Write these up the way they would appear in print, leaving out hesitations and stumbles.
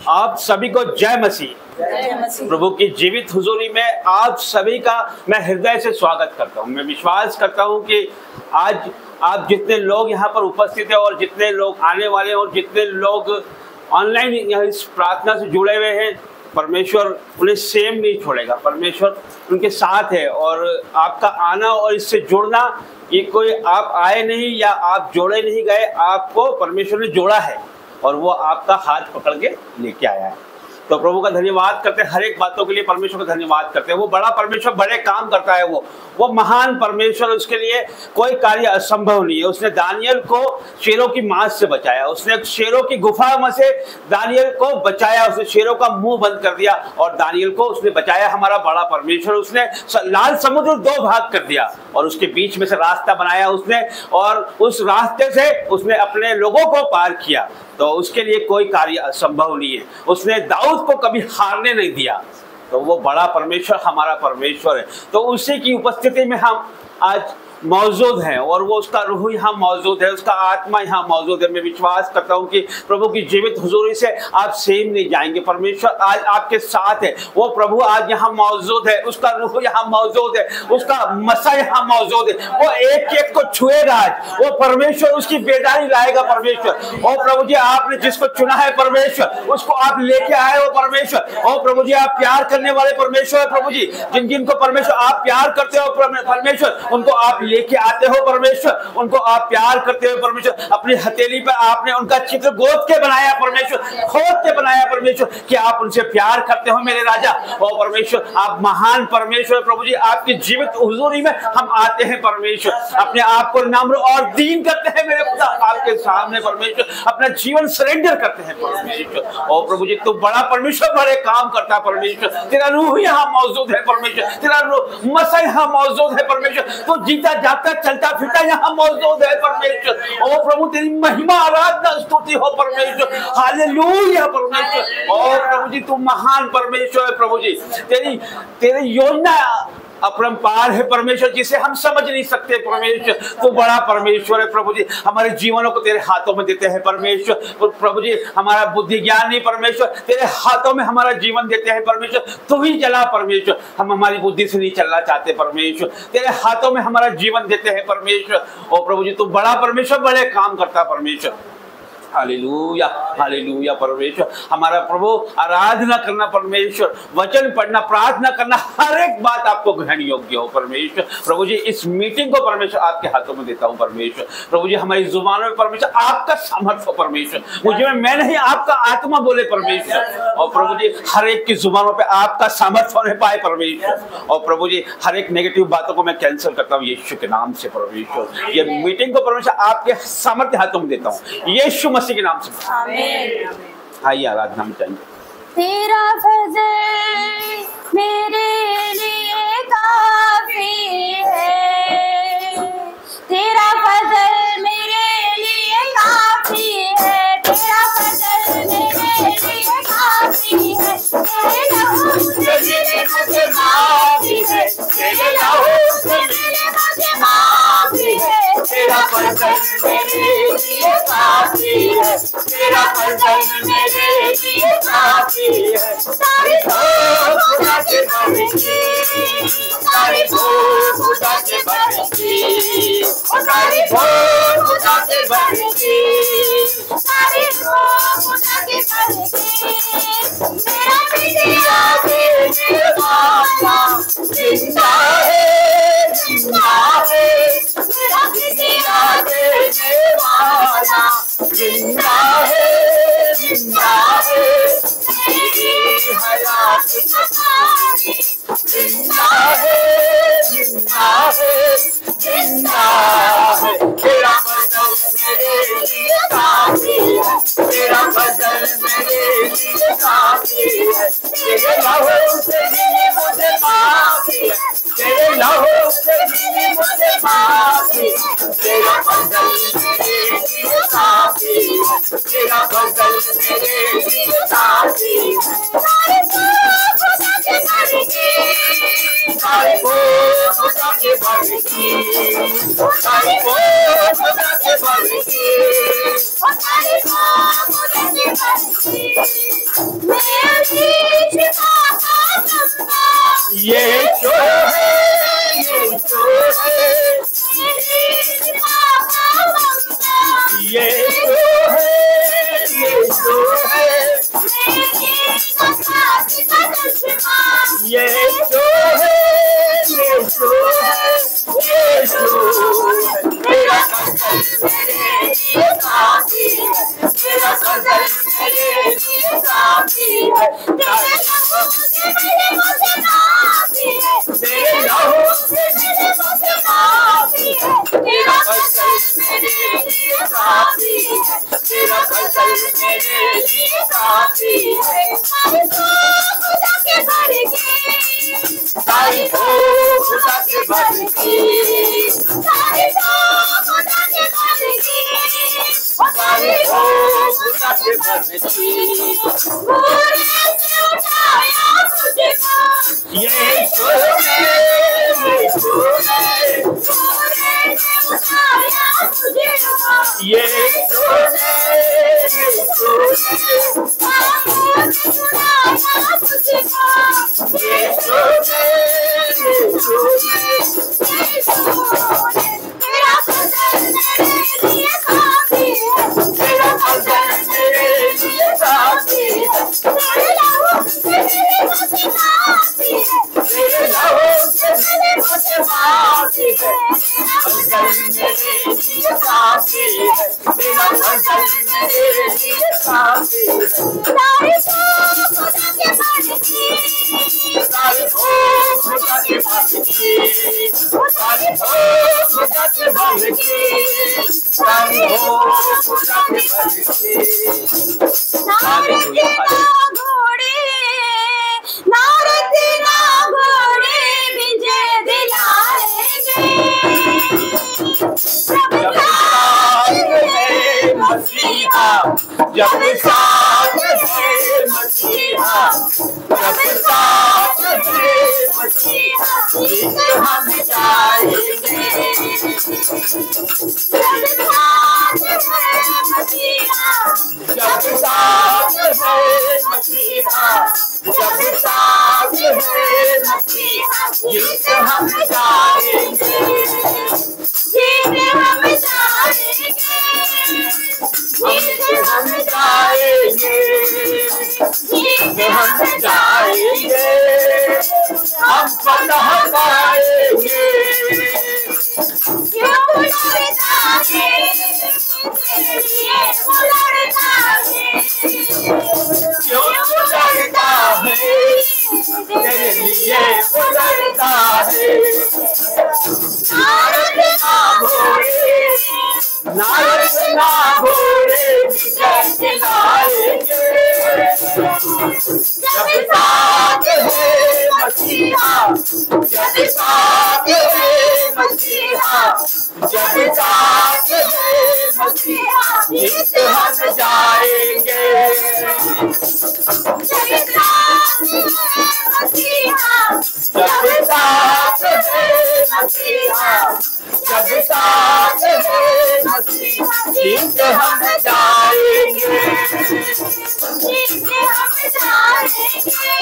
आप सभी को जय मसीह। प्रभु की जीवित हुजूरी में आप सभी का मैं हृदय से स्वागत करता हूं। मैं विश्वास करता हूं कि आज आप जितने लोग यहाँ पर उपस्थित हैं और जितने लोग आने वाले हैं और जितने लोग ऑनलाइन इस प्रार्थना से जुड़े हुए हैं, परमेश्वर उन्हें सेम नहीं छोड़ेगा। परमेश्वर उनके साथ है और आपका आना और इससे जुड़ना, ये कोई आप आए नहीं या आप जोड़े नहीं गए, आपको परमेश्वर ने जोड़ा है और वो आपका हाथ पकड़ के लेके आया है। तो प्रभु का धन्यवाद करते हैं, हर एक बातों के लिए परमेश्वर का धन्यवाद करते हैं। वो बड़ा परमेश्वर बड़े काम करता है, वो महान परमेश्वर, उसके लिए कोई कार्य असंभव नहीं है। उसने दानियल को शेरों की मांस से बचाया, उसने शेरों की गुफा में से दानियल को बचाया, उसने शेरों का मुंह बंद कर दिया और दानियल को उसने बचाया। हमारा बड़ा परमेश्वर, उसने लाल समुद्र दो भाग कर दिया और उसके बीच में से रास्ता बनाया उसने, और उस रास्ते से उसने अपने लोगों को पार किया। तो उसके लिए कोई कार्य असंभव नहीं है। उसने दाऊद को कभी हारने नहीं दिया। तो वो बड़ा परमेश्वर हमारा परमेश्वर है। तो उसी की उपस्थिति में हम आज मौजूद हैं और वो उसका रूह यहाँ मौजूद है, उसका आत्मा यहाँ मौजूद है। मैं विश्वास करता हूँ कि प्रभु की जीवित हुजूरी से आप सेम नहीं जाएंगे। परमेश्वर आज आपके साथ है, वो प्रभु आज यहाँ मौजूद है, उसका रूह यहाँ मौजूद है, उसका मसा यहाँ मौजूद है। वो एक एक को छुएगा आज, वो परमेश्वर उसकी बेदारी लाएगा। परमेश्वर ओ प्रभु जी, आपने जिसको चुना है परमेश्वर, उसको आप लेके आए हो परमेश्वर। ओ प्रभु जी, आप प्यार करने वाले परमेश्वर। प्रभु जी, जिन जिनको परमेश्वर आप प्यार करते हो परमेश्वर, उनको आप लेके आते हो परमेश्वर, उनको आप प्यार करते हो परमेश्वर। अपनी हथेली पर आपने उनका चित्र गोद के बनाया परमेश्वर, खोद के बनाया परमेश्वर, कि आप उनसे प्यार करते हो मेरे राजा। ओ परमेश्वर, आप महान परमेश्वर। प्रभु जी, आपकी जीवित हुजूरी में हम आते हैं परमेश्वर, अपने आप को नम्र और दीन करते हैं मेरे खुदा आपके सामने परमेश्वर, अपना जीवन सरेंडर करते हैं परमेश्वर। ओ प्रभु जी, तू बड़ा परमेश्वर, बड़े काम करता है परमेश्वर। तेरा रूह यहाँ मौजूद है परमेश्वर, तेरा रूह मसा यहाँ मौजूद है परमेश्वर। तो जीता जाता चलता फिरता यहाँ मौजूद है परमेश्वर। ओ प्रभु, तेरी महिमा आराधना स्तुति हो परमेश्वर। हालेलुया परमेश्वर। ओ प्रभु जी, तू महान परमेश्वर है प्रभु जी। तेरी योजना अपरंपार है परमेश्वर, जिसे हम समझ नहीं सकते परमेश्वर। तो बड़ा परमेश्वर है प्रभु जी। हमारे जीवनों को तेरे हाथों में देते हैं परमेश्वर। प्रभु जी, हमारा बुद्धि ज्ञान नहीं परमेश्वर, तेरे हाथों में हमारा जीवन देते हैं परमेश्वर। तू ही चला परमेश्वर, हम हमारी बुद्धि से नहीं चलना चाहते परमेश्वर, तेरे हाथों में हमारा जीवन देते हैं परमेश्वर। ओ प्रभु जी, तू बड़ा परमेश्वर, बड़े काम करता परमेश्वर। हालेलुया हालेलुया परमेश्वर। हमारा प्रभु आराधना करना परमेश्वर, वचन पढ़ना, प्रार्थना करना, हर एक बात आपको ग्रहण योग्य हो परमेश्वर। प्रभु जी, इस मीटिंग को परमेश्वर आपके हाथों में देता हूं परमेश्वर। प्रभु जी, हमारी जुबानों में परमेश्वर आपका सामर्थ्य हो परमेश्वर। मुझे मैं नहीं, आपका आत्मा बोले परमेश्वर। और प्रभु जी, हर एक की जुबानों पे आपका सामर्थ्य होने पाए परमेश्वर। और प्रभु जी, हर एक नेगेटिव बातों को मैं कैंसिल करता हूँ यीशु के नाम से परमेश्वर। ये मीटिंग को परमेश्वर आपके सामर्थ्य हाथों में देता हूँ यीशु मसीह के नाम से। आमीन। आइए आराधना में जाएंगे। तेरा फजल मेरे लिए काफी है, तेरा फजल मेरे लिए काफी है, तेरा फजल मेरे लिए काफी है। तेरे लहू से मिले मुझे माफी है, तेरे लहू से मिले मुझे माफी है। तेरा फजल मेरे लिए काफी है, तेरा फजल मेरे लिए काफी है। तारीफ हो खुदा के बड़े की, तारीफ हो खुदा के बड़े की, तारीफ हो खुदा के बड़े की, तारीफ हो खुदा के बड़े की। मेरा पिता देने वाला जिंदा है, जिंदा है। मेरा पिता देने वाला जिंदा है, जिंदा है। मेरी हयात का कहानी जिंदा है, जिंदा है, जिंदा है। तेरा फजल मेरे लिए काफी है, तेरा फजल मेरे लिए काफी है। तेरे लहू से मिली मुझे माफी है, तेरे लहू से मिली मुझे माफी है। तेरा फजल मेरे लिए काफी है, तेरा फजल मेरे लिए काफी है। तारीफ हो खुदा के बड़े की, तारीफ हो खुदा के बड़े की, तारीफ हो खुदा के बड़े की, तारीफ हो खुदा के बड़े की। यीशु है, यीशु है, यीशु है, यीशु है, यीशु है। तेरा फजल मेरे लिए काफी है, तेरा फजल मेरे लिए काफी है, तेरे लहू से मेरे मुझे काफी है, तेरे लहू से मेरे मुझे काफी है, तेरा फजल मेरे लिए काफी है, तेरा फजल मेरे लिए काफी है। खुदा के भर के सारी हो, खुदा के भर की सारी हो, खुदा के भर की सारी हो, खुदा के भर की। पूरे से उठाया मुझको यीशु ने, यीशु ने पूरे से उठाया मुझको यीशु ने, यीशु ने उठाया मुझको यीशु ने, यीशु ने, यीशु ने। तेरा फजल मेरे लिए काफी है, तेरा फजल मेरे लिए काफी है, तेरे लहू से मेरे मुझे काफी है, तेरे लहू से मेरे मुझे काफी है, तेरा फजल मेरे लिए काफी है, तेरा फजल मेरे लिए काफी है। सारी हो खुदा के भर की सारी हो, खुदा के भर की सारी हो, खुदा के भर की सारी हो, खुदा के भर की। नारद ना घोड़े विजय दिलाएंगे, जब साथ है मसीहा, जब साथ है मसीहा, जब साथ है मसीहा, गीत हम गाएंगे, जब साथ है मसीहा, जब साथ है मसीहा, जब साथ है मसीहा, गीत हम गाएंगे, गीत हम गाएंगे, गीत हम गाएंगे, गीत हम गाएंगे, हम फतह पाएंगे। क्यों लड़ता है तेरे लिए वो लड़ता है, क्यों लड़ता है तेरे लिए वो लड़ता है। नारद ना घोड़े, नारद ना घोड़े विजय दिलाएंगे, जब साथ है मसीहा, जब साथ है मसीहा, जब साथ है मसीहा, गीत हम गाएंगे, जब साथ है मसीहा, जब साथ है मसीहा, जब साथ है मसीहा, गीत हम गाएंगे, गीत हम गाएंगे,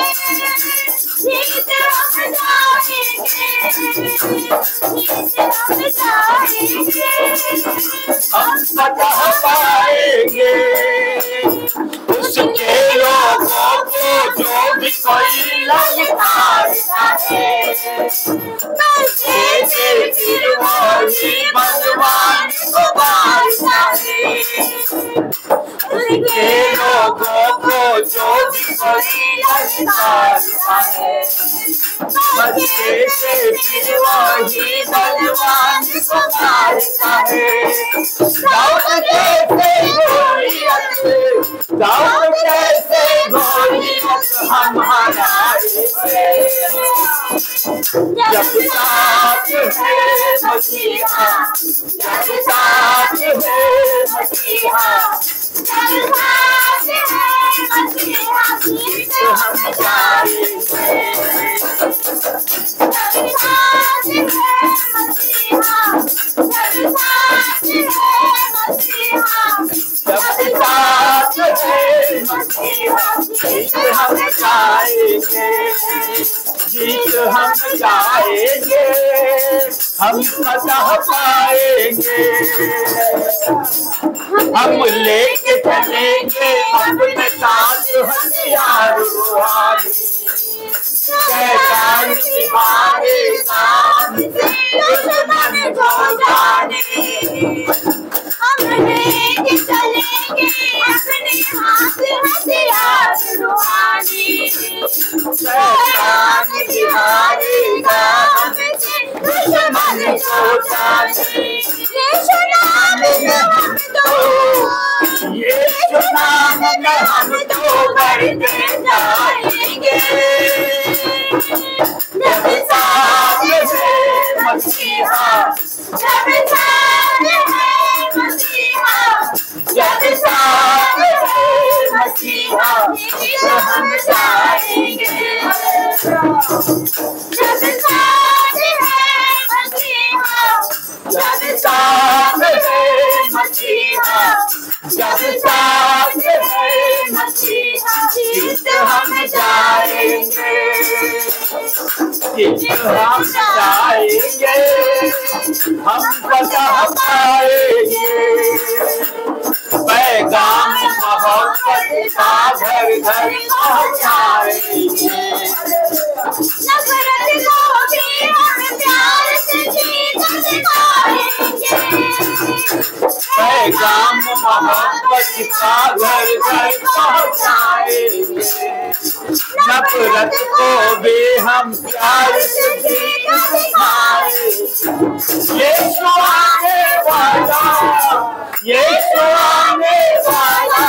गीत हम गाएंगे, गीत हम गाएंगे, हम फतह पाएंगे। उसके लोगों को जो भी कोई ललकारता है, फिर वही बलवान को मारता है। उसके लोगों को जो भी कोई ललकारता है, फिर वही बलवान को मारता है। दाऊद जैसे गोलियत हमारा जब साथ है मसीहा, जब साथ है मसीहा, जब साथ है मसीहा, गीत हम गाएंगे, जब साथ है मसीहा, जब साथ है मसीहा, जब साथ है मसीहा, गीत हम गाएंगे, गीत हम गाएंगे, हम फतह पाएंगे। हम लेके चलेंगे अपने साथ हथियार रूहानी। शैतान की हारे काम से दुश्मन को जाने, हम लेके चलेंगे अपने हाथ हथियार रूहानी। शैतान की हारे काम से दुश्मन को जाने। यीशु नाम में हम तो, यीशु नाम में हम तो बढ़ते जाएंगे। जब सामने है मसीहा, जब सामने है मसीहा, जब सामने है मसीहा, तो हम जाएंगे। जब सामने है मसीहा, जब सामने है मसीहा, जब सामने है मसीहा, जीत हम जाएंगे। हम जाएंगे, हम फतह पाएंगे। पैगाम मोहब्बत का घर घर पहुंचाएंगे। नफरत को भी हम प्यार से जीत दिखाएंगे। पैगाम मोहब्बत का घर घर पहुंचाएंगे। नफरत को भी हम प्यार से जीत दिखाएंगे। यीशु आने वाला, यीशु आने वाला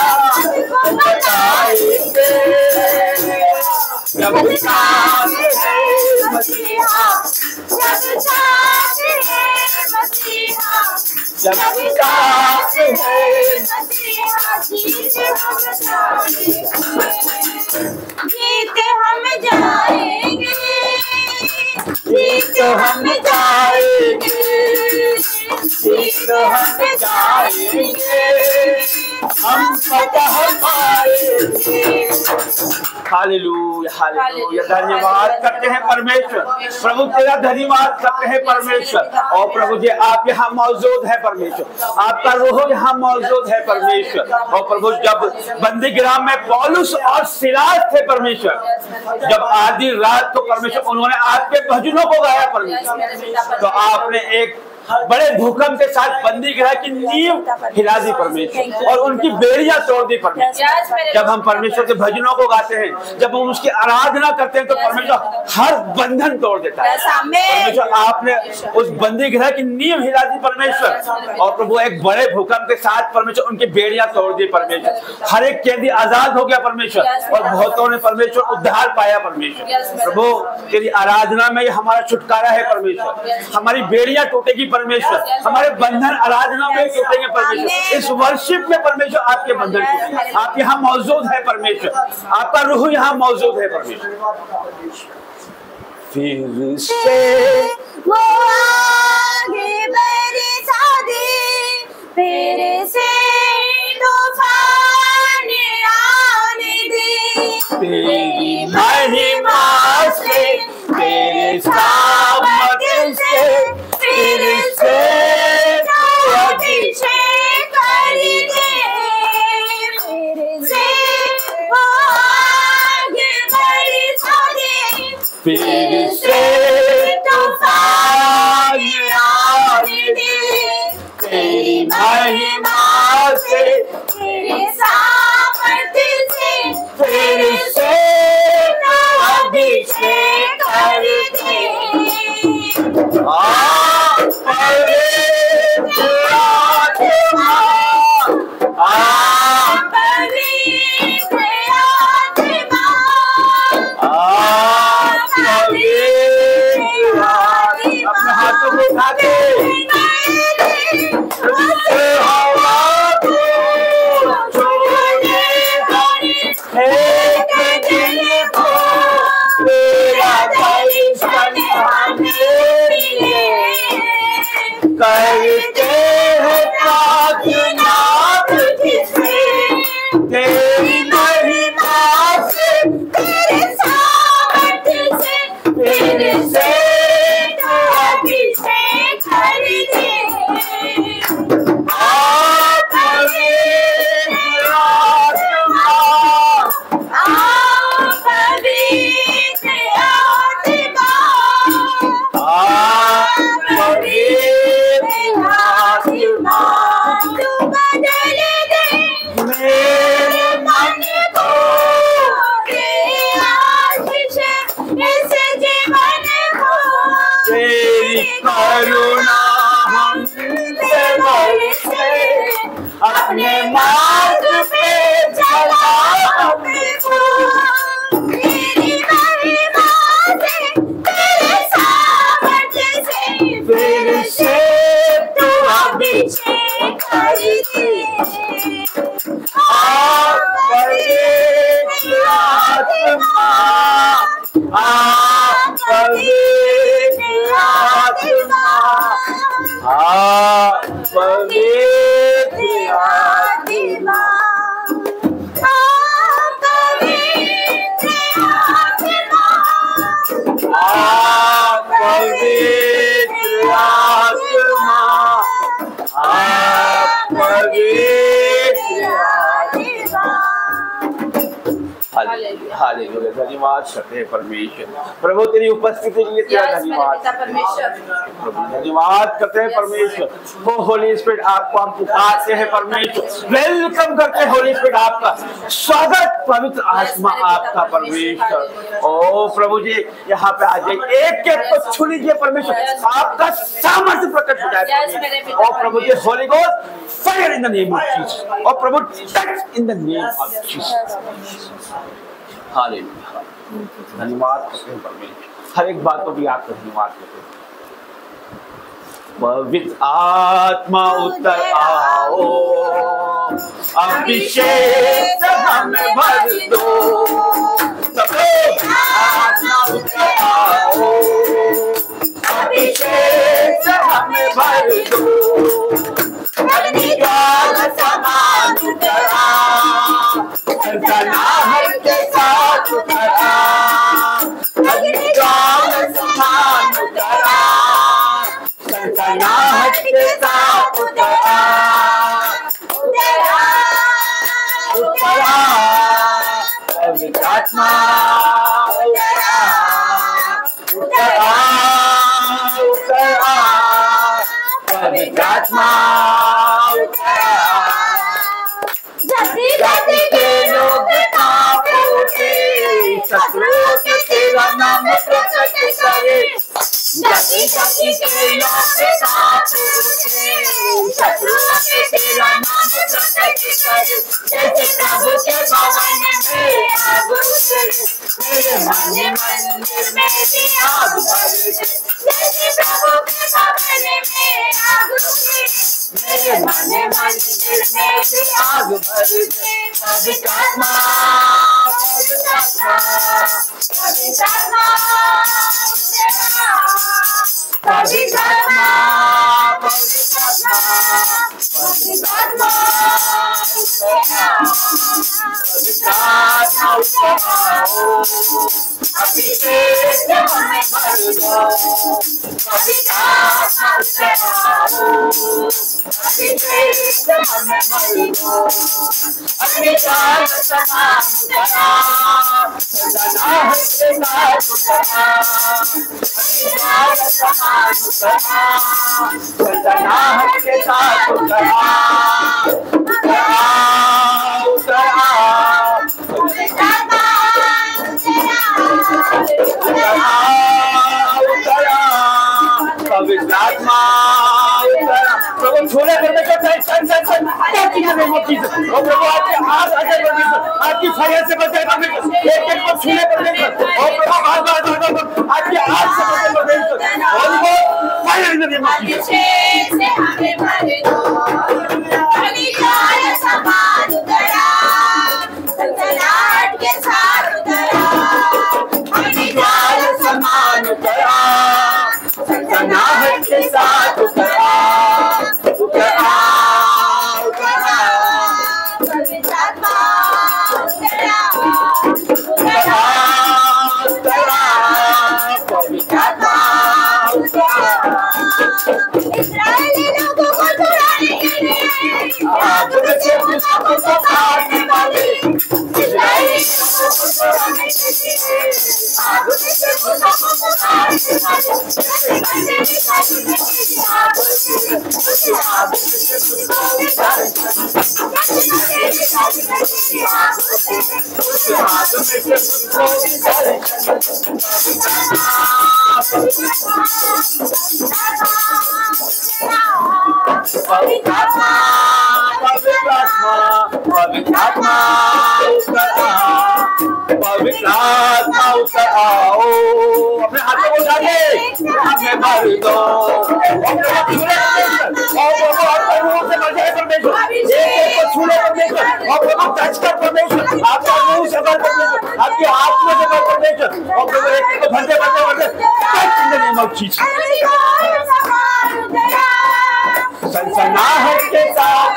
बताएंगे। जब सामने है मसीहा, जब सामने है मसीहा, जब सामने है मसीहा, जीत हम जाएंगे। जीत हम जाएंगे, जीत हम जाएंगे, जीत हम जाएंगे, हम फतह पाएंगे। Hallelujah, hallelujah. धन्यवाद करते हैं परमेश्वर। प्रभु तेरा धन्यवाद करते हैं परमेश्वर। और प्रभु जी आप यहाँ मौजूद है परमेश्वर, आपका रूह यहाँ मौजूद है परमेश्वर। और प्रभु जब बंदी गृह में पौलुस और सिलास थे परमेश्वर, जब आधी रात को परमेश्वर उन्होंने आपके भजनों को गाया परमेश्वर, तो आपने एक बड़े भूकंप के साथ बंदी गृह की नींव हिला दी परमेश्वर, और उनकी बेड़ियां तोड़ दी परमेश्वर। जब हम परमेश्वर के भजनों को गाते हैं, जब हम उसकी आराधना करते हैं, तो परमेश्वर हर बंधन तोड़ देता है परमेश्वर। आपने उस बंदी गृह की नींव हिला दी परमेश्वर, और प्रभु एक बड़े भूकंप के साथ परमेश्वर उनकी बेड़ियां तोड़ दी परमेश्वर। हर एक कैदी आजाद हो गया परमेश्वर, और बहुतों ने परमेश्वर उद्धार पाया परमेश्वर। प्रभु तेरी आराधना में हमारा छुटकारा है परमेश्वर, हमारी बेड़ियां टूटेगी परमेश्वर, हमारे बंधन आराधना में टूटेंगे परमेश्वर। इस वर्शिप में परमेश्वर आपके बंधन टूटेंगे। आप यहाँ मौजूद है परमेश्वर, आपका रूह यहाँ मौजूद है परमेश्वर। फिर से वो आगे बरसा दे, फिर से तूफान आने दे, तेरी महिमा से, तेरे सामर्थ से, फिर से अभिषेक कर दे, फिर से वो आगे बरसा दे, फिर से तूफान आने दे, तेरी महिमा से, तेरे सामर्थ से, फिर से अभिषेक कर दे। पवित्र आत्मा आप पवित्र आत्मा आप पवित्र आत्मा आप पवित्र आत्मा आप पवित्र हालेलुया। धन्यवाद करते हैं परमेश्वर। प्रभु तेरी उपस्थिति के लिए तेरा धन्यवाद प्रभु, धन्यवाद करते हैं परमेश्वर। ओ होली स्पिरिट आपको हम पुकारते हैं परमेश्वर, वेलकम करते हैं होली स्पिरिट आपका स्वागत पवित्र आत्मा आपका परमेश्वर। ओ प्रभु जी यहाँ पे आ जाइए, एक एक को छू लीजिए परमेश्वर, आपका सामर्थ्य प्रकट हो जाए। ओ प्रभु जी holy ghost fire in the name of Jesus. ओ प्रभु touch in the name of Jesus. Hallelujah. धन्यवाद करते हैं परमेश्वर, हर एक बात को भी आपको धन्यवाद करते हैं। पवित्र आत्मा उतर आओ, अभिषेक हमें भर दो। आत्मा उतर आओ, अभिषेक हमें भर दो। अग्निज्वाल समान उतरा, सनसनाहट के साथ उतरा। अग्निज्वाल समान उतरा, सनसनाहट के साथ उतरा। उतरा उतरा पवित्र आत्मा उतरा उतरा उतरा पवित्र आत्मा उतरा। जाति जाति के लोग कांप उठे, शत्रुओं के तेरा नाम प्रकट करे। जाति जाति के लोग कांप उठे, शत्रुओं के तेरा नाम प्रकट करे। जैसे प्रभु के भवन में आग उठे, मेरे मन मंदिर में भी आग भर दे। जैसे प्रभु के भवन में आग उठे, मेरे मन मंदिर में भी आग भर दे। पवित्र आत्मा पवित्र आत्मा पवित्र आत्मा पवित्र आत्मा पवित्र आत्मा पवित्र आत्मा पवित्र आत्मा उतराओ, अभिषेक हमें भर दो। पवित्र आत्मा उतराओ, अभिषेक हमें भर दो। अग्निज्वाल समान उतरा, सनसनाहट के साथ उतरा। अग्निज्वाल समान उतरा, सनसनाहट के साथ उतरा। उतरा उतरा पवित्र आत्मा उतरा उतरा पवित्र आत्मा उतरा। प्रभु छोड़े करने का प्रभु आपके हाथ आगे बढ़े, आपकी फायर से बचाए परमेश्वर। एक एक को छूने परमेश्वर, और प्रभु बार बार आपके हाथ से बचाए परमेश्वर। और वो fire in the name of Jesus. हमें भर दो, अग्निज्वाल समान उतरा, सनसनाहट के साथ उतरा। अग्निज्वाल समान उतरा, सनसनाहट के साथ उतरा। उतरा उतरा पवित्र आत्मा उतरा उतरा उतरा पवित्र आत्मा उतरा। इस्राएली लोगों को छुड़ाने के लिए आग से मूसा को काटने वाले। इस्राएली लोगों को छुड़ाने के लिए आग से मूसा को काटने वाले। पवित्र आत्मा पवित्र आत्मा पवित्र आत्मा पवित्र आत्मा उतर आओ। अपने हाथों को उठा के हमें भर दो। परमेश्वर, एक को छूने परमेश्वर, और प्रभु टच कर परमेश्वर, आपका मुंह से भर परमेश्वर, आपके हाथ परमेश्वर। और प्रभु एक को भरते भरते भरते in the name of Jesus। सनसनाहट के साथ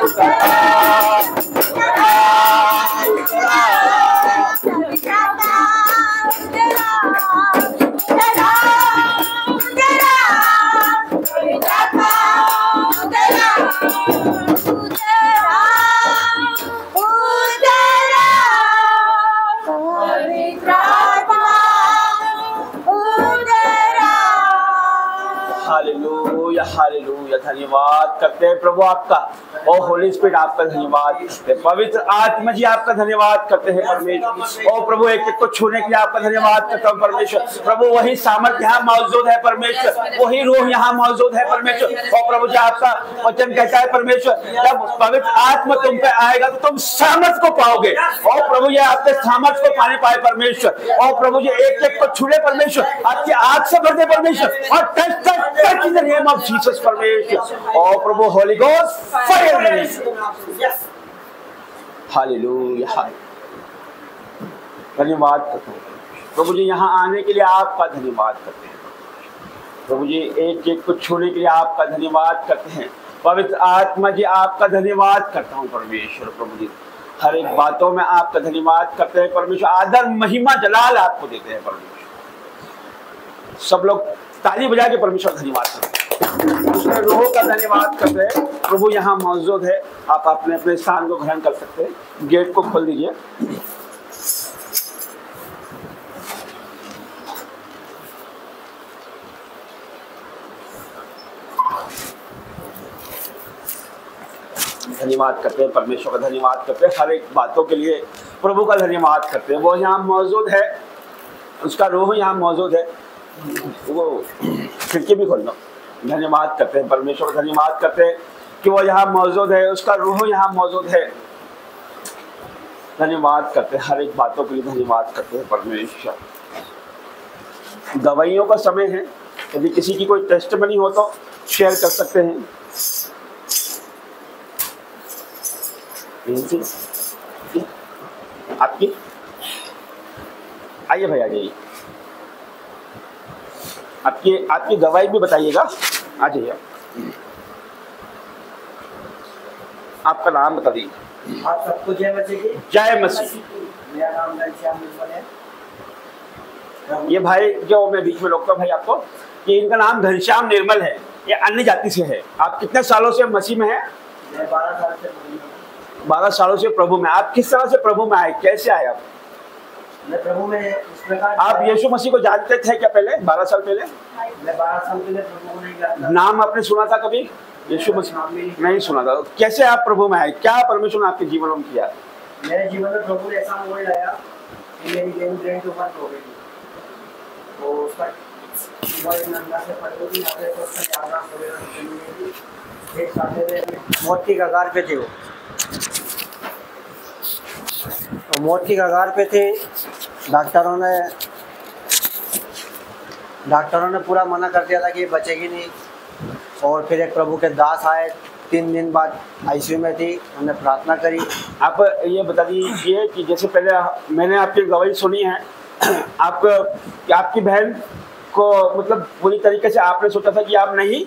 हालेलुया हालेलुया। धन्यवाद करते हैं प्रभु आपका। ओ होली स्पिरिट आपका धन्यवाद करते हैं। पवित्र आत्मा जी आपका धन्यवाद करते हैं परमेश्वर। ओ प्रभु एक एक को छूने के लिए आपका धन्यवाद करता हूँ परमेश्वर। प्रभु वही सामर्थ्य यहाँ मौजूद है परमेश्वर, वही रूह यहाँ मौजूद है परमेश्वर। और प्रभु जी आपका वचन कहता है परमेश्वर, जब पवित्र आत्मा तुम पे आएगा तो तुम सामर्थ को पाओगे। और प्रभु जी आपके सामर्थ को पाने पाए परमेश्वर। और प्रभु जी एक एक को छूले परमेश्वर, आपकी आग से भर दे परमेश्वर। और touch touch touch in the name of Jesus परमेश्वर। और प्रभु होली गोस्ट फायर। हालेलुया। धन्यवाद करते हैं प्रभु जी, यहाँ आने के लिए आपका धन्यवाद करते हैं प्रभु जी। एक एक को छूने के लिए आपका धन्यवाद करते हैं पवित्र आत्मा जी। आपका धन्यवाद करता हूँ परमेश्वर। प्रभु जी हर एक बातों में आपका धन्यवाद करते हैं परमेश्वर। आदर महिमा जलाल आपको देते हैं परमेश्वर। सब लोग ताली बजा के परमेश्वर धन्यवाद करते हैं, उसके रूह का धन्यवाद करते हैं। प्रभु यहाँ मौजूद है। आप अपने अपने स्थान को ग्रहण कर सकते हैं। गेट को खोल दीजिए। धन्यवाद करते हैं परमेश्वर का धन्यवाद करते हैं हर एक बातों के लिए। प्रभु का धन्यवाद करते हैं, वो यहाँ मौजूद है, उसका रूह यहाँ मौजूद है। वो खिड़की भी खोल दो। धन्यवाद करते हैं परमेश्वर, धन्यवाद करते हैं कि वो यहाँ मौजूद है, उसका रूह यहाँ मौजूद है। धन्यवाद करते हैं हर एक बातों के लिए। धन्यवाद करते हैं परमेश्वर। दवाइयों का समय है, यदि किसी की कोई टेस्टमनी हो तो शेयर कर सकते हैं। आपकी आइए भाई, आ जाइए। आपकी दवाई भी बताइएगा। आ जाइए। आपका नाम बता दीजिए। आप सबको जय मसीह की। जय मसीह। मेरा नाम घनश्याम निर्मल है। ये भाई जो मैं बीच में रोकता हूँ भाई आपको, कि इनका नाम घनश्याम निर्मल है, ये अन्य जाति से है। आप कितने सालों से मसीह में हैं? मैं 12 साल से 12 सालों से प्रभु में। आप किस तरह से प्रभु में आए, कैसे आए आप? मैं प्रभु में इस प्रकार। आप यीशु मसीह को जानते थे क्या पहले, 12 साल पहले? मैं 12 साल पहले प्रभु को नहीं जानता। नाम आपने सुना था कभी यीशु मसीह? नहीं सुना था। कैसे आप प्रभु में आए, क्या परमेश्वर ने आपके जीवन में किया? मेरे जीवन में प्रभु ने ऐसा मोड़ लाया कि मेरी गेम ब्रेन के ऊपर हो गई, तो उसका नंदा से पड़ गई। एक साथ मौत की कगार पे थे वो, तो मौत की कगार पे थे। डॉक्टरों ने पूरा मना कर दिया था कि ये बचेगी नहीं। और फिर एक प्रभु के दास आए, 3 दिन बाद आईसीयू में थी, उन्होंने प्रार्थना करी। आप ये बता दीजिए कि जैसे पहले मैंने आपकी गवाही सुनी है, आपकी बहन को मतलब पूरी तरीके से आपने सोचा था कि आप नहीं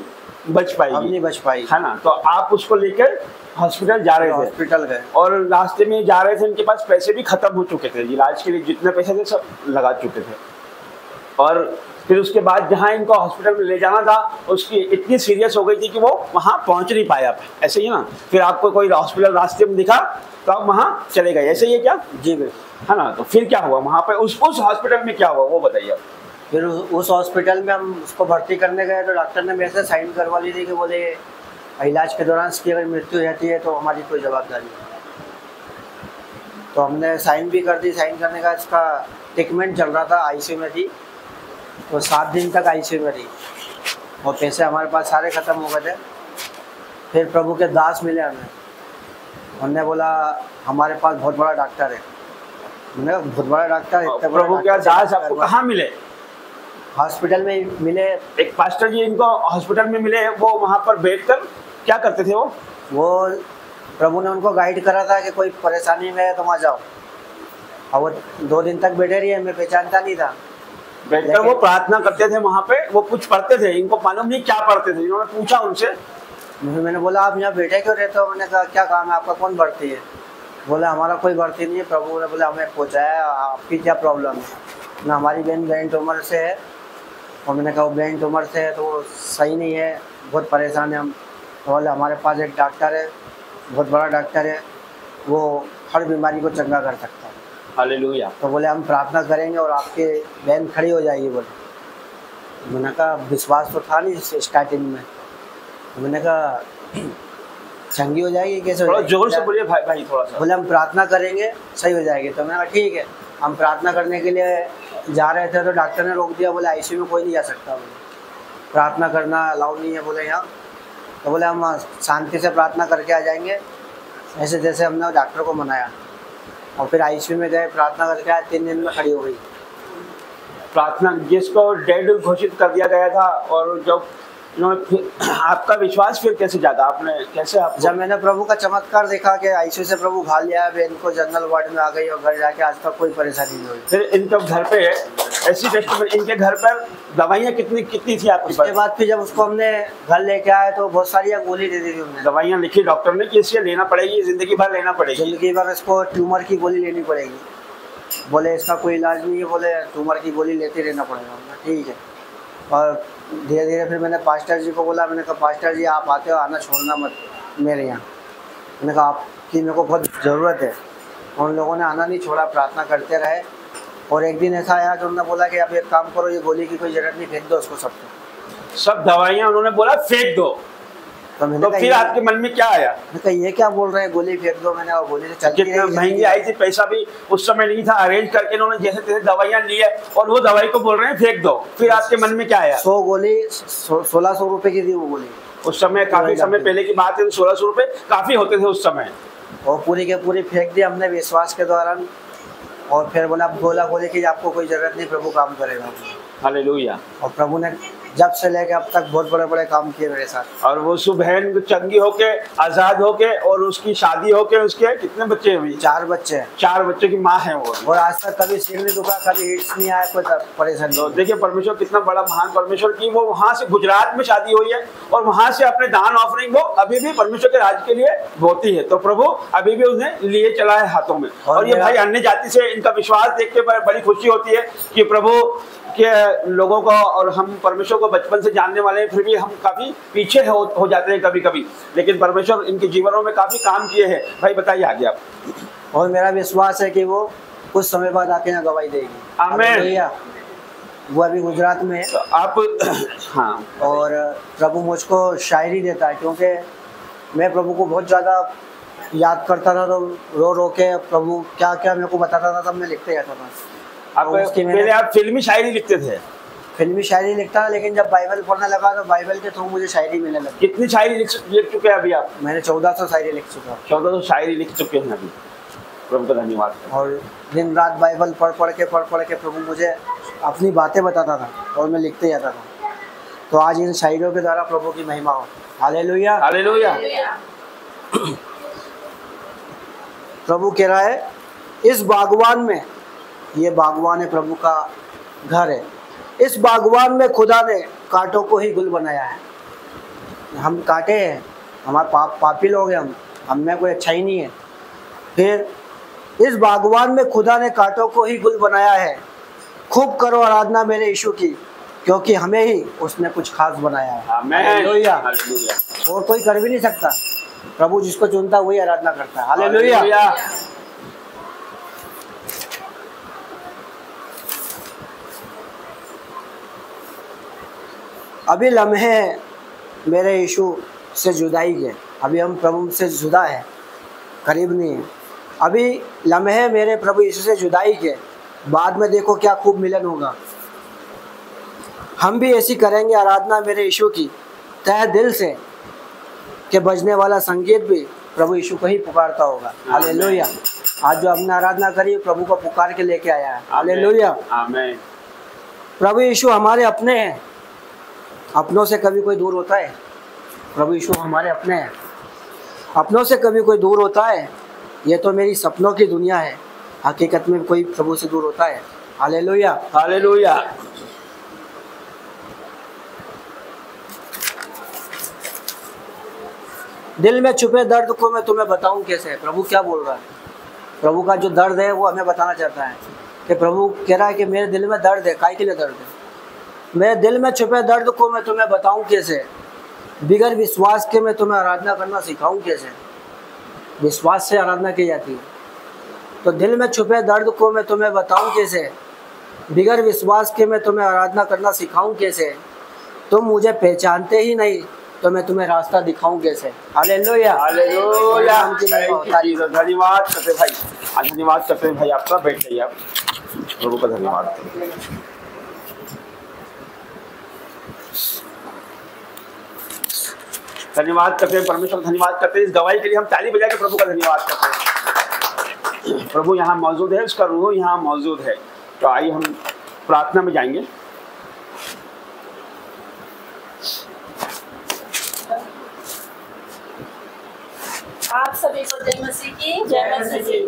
बच पाएगी, नहीं बच पाई, है ना? तो आप उसको लेकर हॉस्पिटल जा रहे थे। हॉस्पिटल गए और रास्ते में जा रहे थे, इनके पास पैसे भी खत्म हो चुके थे, इलाज के लिए जितने पैसे थे सब लगा चुके थे। और फिर उसके बाद जहाँ इनको हॉस्पिटल में ले जाना था, उसकी इतनी सीरियस हो गई थी कि वो वहाँ पहुँच नहीं पाए। आप ऐसे ही ना, फिर आपको कोई हॉस्पिटल रास्ते में दिखा तो आप वहाँ चले गए, ऐसे ही है क्या? जी बिल्कुल, है ना? तो फिर क्या हुआ वहाँ पे, उस हॉस्पिटल में क्या हुआ वो बताइए आप। फिर उस हॉस्पिटल में हम उसको भर्ती करने गए तो डॉक्टर ने मेरे से साइन करवा ली थी कि बोले इलाज के दौरान इसकी अगर मृत्यु रहती है तो हमारी कोई जवाबदारी नहीं। तो हमने साइन भी कर दी। साइन करने का इसका ट्रीटमेंट चल रहा था, आईसीयू में थी, तो 7 दिन तक आईसीयू में रही और पैसे हमारे पास सारे ख़त्म हो गए थे। फिर प्रभु के दास मिले हमें, उन्होंने बोला हमारे पास बहुत बड़ा डॉक्टर है। मैंने बहुत बड़ा डॉक्टर है। प्रभु के दास आपको कहाँ मिले? हॉस्पिटल में मिले। एक पास्टर जी इनको हॉस्पिटल में मिले, वो वहाँ पर बैठकर क्या करते थे? वो प्रभु ने उनको गाइड करा था कि कोई परेशानी में है तो वहाँ जाओ। और वो 2 दिन तक बैठे रही, मैं पहचानता नहीं था। बैठकर वो प्रार्थना करते थे वहाँ पे, वो कुछ पढ़ते थे, इनको मालूम नहीं क्या पढ़ते थे। इन्होंने पूछा उनसे, मैंने बोला आप यहाँ बैठे क्यों रहते हो? मैंने कहा क्या काम है आपका, कौन भर्ती है? बोला हमारा कोई भर्ती नहीं है, प्रभु ने बोला हमें पहुँचाया, आपकी क्या प्रॉब्लम है? ना हमारी बहन ब्रेन ट्यूमर से है। और मैंने कहा वो ब्रेन ट्यूमर से है तो वो सही नहीं है, बहुत परेशान है हम। तो बोले हमारे पास एक डॉक्टर है, बहुत बड़ा डॉक्टर है, वो हर बीमारी को चंगा कर सकता है। हालेलुया। तो बोले हम प्रार्थना करेंगे और आपके बहन खड़ी हो जाएगी। बोले, मैंने कहा विश्वास तो था नहीं स्टार्टिंग में, तो मैंने कहा चंगी हो जाएगी कैसे हो जाएगी? जोर से बोलिए भाई थोड़ा सा। बोले हम प्रार्थना करेंगे सही हो जाएगी। तो मैंने कहा ठीक है। हम प्रार्थना करने के लिए जा रहे थे तो डॉक्टर ने रोक दिया, बोले आईसीयू में कोई नहीं जा सकता, बोले प्रार्थना करना अलाउ नहीं है बोले यहाँ। तो बोले हम शांति से प्रार्थना करके आ जाएंगे, ऐसे जैसे हमने डॉक्टर को मनाया। और फिर आईसीयू में गए, प्रार्थना करके आए, 3 दिन में खड़ी हो गई। प्रार्थना जिसको डेड घोषित कर दिया गया था, और जब आपका विश्वास फिर कैसे जागा? आपने कैसे आप जब मैंने प्रभु का चमत्कार देखा कि आईसीयू से प्रभु भाल लिया, बहन को जनरल वार्ड में आ गई और घर जाके आज तक कोई परेशानी नहीं हुई। फिर इनके घर पे ऐसी टेस्टमेंट, इनके घर पर दवाइयाँ कितनी थी आपके पास? उसके बाद फिर जब उसको हमने घर लेके आए तो बहुत सारी गोली दे दी थी हमने। दवाइयाँ लिखी डॉक्टर ने कि इसे लेना पड़ेगी, जिंदगी भर लेना पड़ेगी, जिंदगी भर इसको ट्यूमर की गोली लेनी पड़ेगी। बोले इसका कोई इलाज नहीं है, बोले ट्यूमर की गोली लेते रहना पड़ेगा। ठीक है। और धीरे धीरे फिर मैंने पास्टर जी को बोला, मैंने कहा पास्टर जी आप आते हो, आना छोड़ना मत मेरे यहाँ। मैंने कहा आपकी मेरे को बहुत ज़रूरत है। उन लोगों ने आना नहीं छोड़ा, प्रार्थना करते रहे। और एक दिन ऐसा आया कि उन्होंने बोला कि आप एक काम करो, ये गोली की कोई ज़रूरत नहीं, फेंक दो उसको सबको। सब दवाइयाँ उन्होंने बोला फेंक दो। तो मैंने फिर आपके मन में क्या आया? मैंने कहा ये क्या बोल रहे हैं, गोली फेंक दो। मैंने और गोली से चलती कितनी महंगी आई थी, पैसा भी उस समय नहीं था, अरेंज करके इन्होंने जैसे तैसे दवाइयाँ ली है और वो दवाई को बोल रहे हैं फेंक दो। फिर आपके मन में क्या आया? 100 गोली 1600 रुपए की थी वो गोली। उस समय काफी समय पहले की बात है, 1600 रुपए काफी होते थे उस समय। और पूरी के पूरी फेंक दी हमने विश्वास के दौरान। और फिर बोला गोली की आपको कोई जरूरत नहीं, प्रभु काम करेगा। हालेलुया। और प्रभु ने जब से लेके अब तक बहुत बड़े बड़े काम किए मेरे साथ। और वो बहन चंगी होके, आजाद होके, और उसकी शादी होके, उसके कितने बच्चे हैं? 4 बच्चे हैं। 4 बच्चों की माँ है वो। और आज तक कभी सिर नहीं दुखा, कभी हिट्स नहीं आया, कोई परेशानी। तो देखिए परमेश्वर कितना बड़ा महान परमेश्वर की, वो वहाँ से गुजरात में शादी हुई है और वहाँ से अपने दान ऑफरिंग वो अभी भी परमेश्वर के राज के लिए होती है। तो प्रभु अभी भी उन्हें लिए चला है हाथों में। और ये भाई अन्य जाति से इनका विश्वास देख के बड़ी खुशी होती है कि प्रभु के लोगों को, और हम परमेश्वर को बचपन से जानने वाले हैं, फिर भी हम काफी पीछे हो जाते हैं कभी कभी, लेकिन परमेश्वर इनके जीवनों में काफी काम किए हैं। भाई बताइए आगे आप। और मेरा विश्वास है कि वो कुछ समय बाद आके यहाँ गवाही देगी। आमीन। वो अभी गुजरात में है। तो आप हाँ। और प्रभु मुझको शायरी देता है, क्योंकि मैं प्रभु को बहुत ज़्यादा याद करता था, तो रो रो के प्रभु क्या क्या मेरे को बताता था, तब मैं लिखते जाता था। आप पहले आप फिल्मी शायरी लिखते थे? फिल्मी शायरी लिखता था, लेकिन जब बाइबल पढ़ने लगा तो बाइबल के थ्रू मुझे शायरी मिलने लगी। कितनी शायरी लिख चुके हैं अभी आप? मैंने 1400 शायरी लिख चुका हूँ। 1400 शायरी लिख चुके हैं अभी। प्रभु का धन्यवाद। और दिन रात बाइबल पढ़ के प्रभु मुझे अपनी बातें बताता था और मैं लिखते जाता था। तो आज इन शायरों के द्वारा प्रभु की महिमा हो। Hallelujah, hallelujah. प्रभु कह रहा है इस बागवान में, ये बागवान है प्रभु का घर है, इस बागवान में खुदा ने कांटों को ही गुल बनाया है। हम कांटे हैं, हमारे पापी लोग हैं, हम में कोई अच्छा ही नहीं है। फिर इस बागवान में खुदा ने कांटों को ही गुल बनाया है। खूब करो आराधना मेरे यीशु की, क्योंकि हमें ही उसने कुछ खास बनाया है। हालेलुया। और कोई कर भी नहीं सकता, प्रभु जिसको चुनता वही आराधना करता है। हालेलुया। अभी लम्हे मेरे यीशु से जुदाई के, अभी हम प्रभु से जुदा है, करीब नहीं है। अभी लम्हे मेरे प्रभु यीशु से जुदाई के, बाद में देखो क्या खूब मिलन होगा। हम भी ऐसी करेंगे आराधना मेरे यीशु की तहे दिल से, कि बजने वाला संगीत भी प्रभु यीशु को ही पुकारता होगा। हालेलुया। आज जो हमने आराधना करी प्रभु को पुकार के लेके आया है। हालेलुया। आमीन। प्रभु यीशु हमारे अपने हैं, अपनों से कभी कोई दूर होता है? प्रभु यीशु हमारे अपने हैं, अपनों से कभी कोई दूर होता है? ये तो मेरी सपनों की दुनिया है। हकीकत में कोई प्रभु से दूर होता है। Hallelujah, hallelujah. दिल में छुपे दर्द को मैं तुम्हें बताऊं कैसे। प्रभु क्या बोल रहा है? प्रभु का जो दर्द है वो हमें बताना चाहता है कि प्रभु कह रहा है कि मेरे दिल में दर्द है। काय के लिए दर्द है? मेरे दिल में छुपे दर्द को मैं तुम्हें बताऊं कैसे, बिगर विश्वास के मैं तुम्हें आराधना करना सिखाऊं कैसे। विश्वास से आराधना की जाती है। तो दिल में छुपे दर्द को मैं तुम्हें बताऊं कैसे, बिगर विश्वास के मैं तुम्हें आराधना करना सिखाऊं कैसे। तुम मुझे पहचानते ही नहीं तो मैं तुम्हें रास्ता दिखाऊं कैसे। Hallelujah, hallelujah. धन्यवाद करते भाई, धन्यवाद करते भाई आपका। बैठ जाइए आप, प्रभु का धन्यवाद। धन्यवाद करते हैं परमेश्वर, धन्यवाद करते हैं इस गवाही के लिए। हम ताली बजा के प्रभु का धन्यवाद करते हैं। प्रभु यहाँ मौजूद है, उसका रूह यहाँ मौजूद है। तो आइए हम प्रार्थना में जाएंगे। आप सभी को जय मसीह की। जय मसीह की।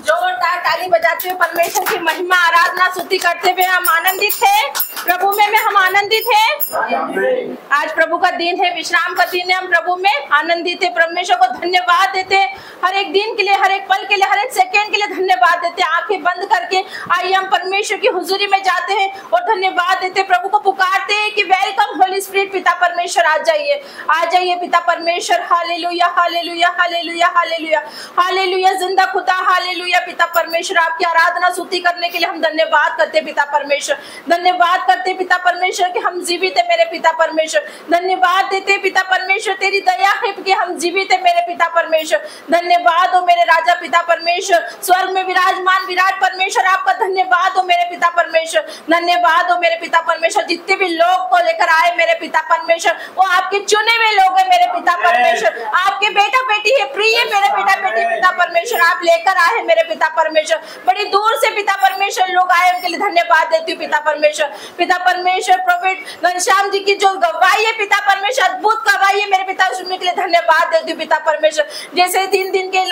जोरदार ताली बजाते हुए परमेश्वर की महिमा आराधना स्तुति करते हुए हम आनंदित थे। प्रभु में हम आनंदित हैं। आज प्रभु का दिन है, विश्राम का दिन है। हम प्रभु में आनंदित है। परमेश्वर को धन्यवाद देते हैं हर एक दिन के लिए, हर एक पल के लिए, हर एक सेकंड के लिए धन्यवाद देते हैं। आंखें बंद करके आइए हम परमेश्वर की हुजूरी में जाते हैं और धन्यवाद देते, प्रभु को पुकारते हैं कि वेलकम होली स्पिरिट। पिता परमेश्वर आ जाइए, आ जाइए पिता परमेश्वर। Hallelujah, hallelujah, hallelujah, hallelujah, hallelujah. जिंदा खुदा, हालेलुया पिता परमेश्वर। आपकी आराधना स्तुति करने के लिए हम धन्यवाद करते पिता परमेश्वर। धन्यवाद करते पिता परमेश्वर कि हम जीवित है मेरे पिता परमेश्वर। धन्यवाद देते पिता परमेश्वर, तेरी दया है कि हम जीवित है मेरे पिता परमेश्वर। धन्यवाद हो मेरे राजा पिता परमेश्वर, स्वर्ग में विराजमान विराट परमेश्वर। आपका धन्यवाद हो मेरे पिता परमेश्वर। धन्यवाद हो मेरे पिता परमेश्वर। जितने भी लोग को लेकर आए मेरे पिता परमेश्वर, वो आपके चुने हुए लोग है मेरे पिता परमेश्वर। आपके बेटा बेटी है, प्रिय मेरे बेटा बेटी पिता परमेश्वर। आप लेकर आए मेरे पिता परमेश्वर। बड़ी दूर से पिता परमेश्वर लोग आए, उनके लिए धन्यवाद देती हूँ पिता परमेश्वर। पिता परमेश्वर प्रॉफिट घनश्याम जी की जो गवाही है पिता परमेश्वर, अद्भुत गवाही है मेरे पिता, सुनने के लिए धन्यवाद देती हूँ पिता परमेश्वर। जैसे 3 दिन के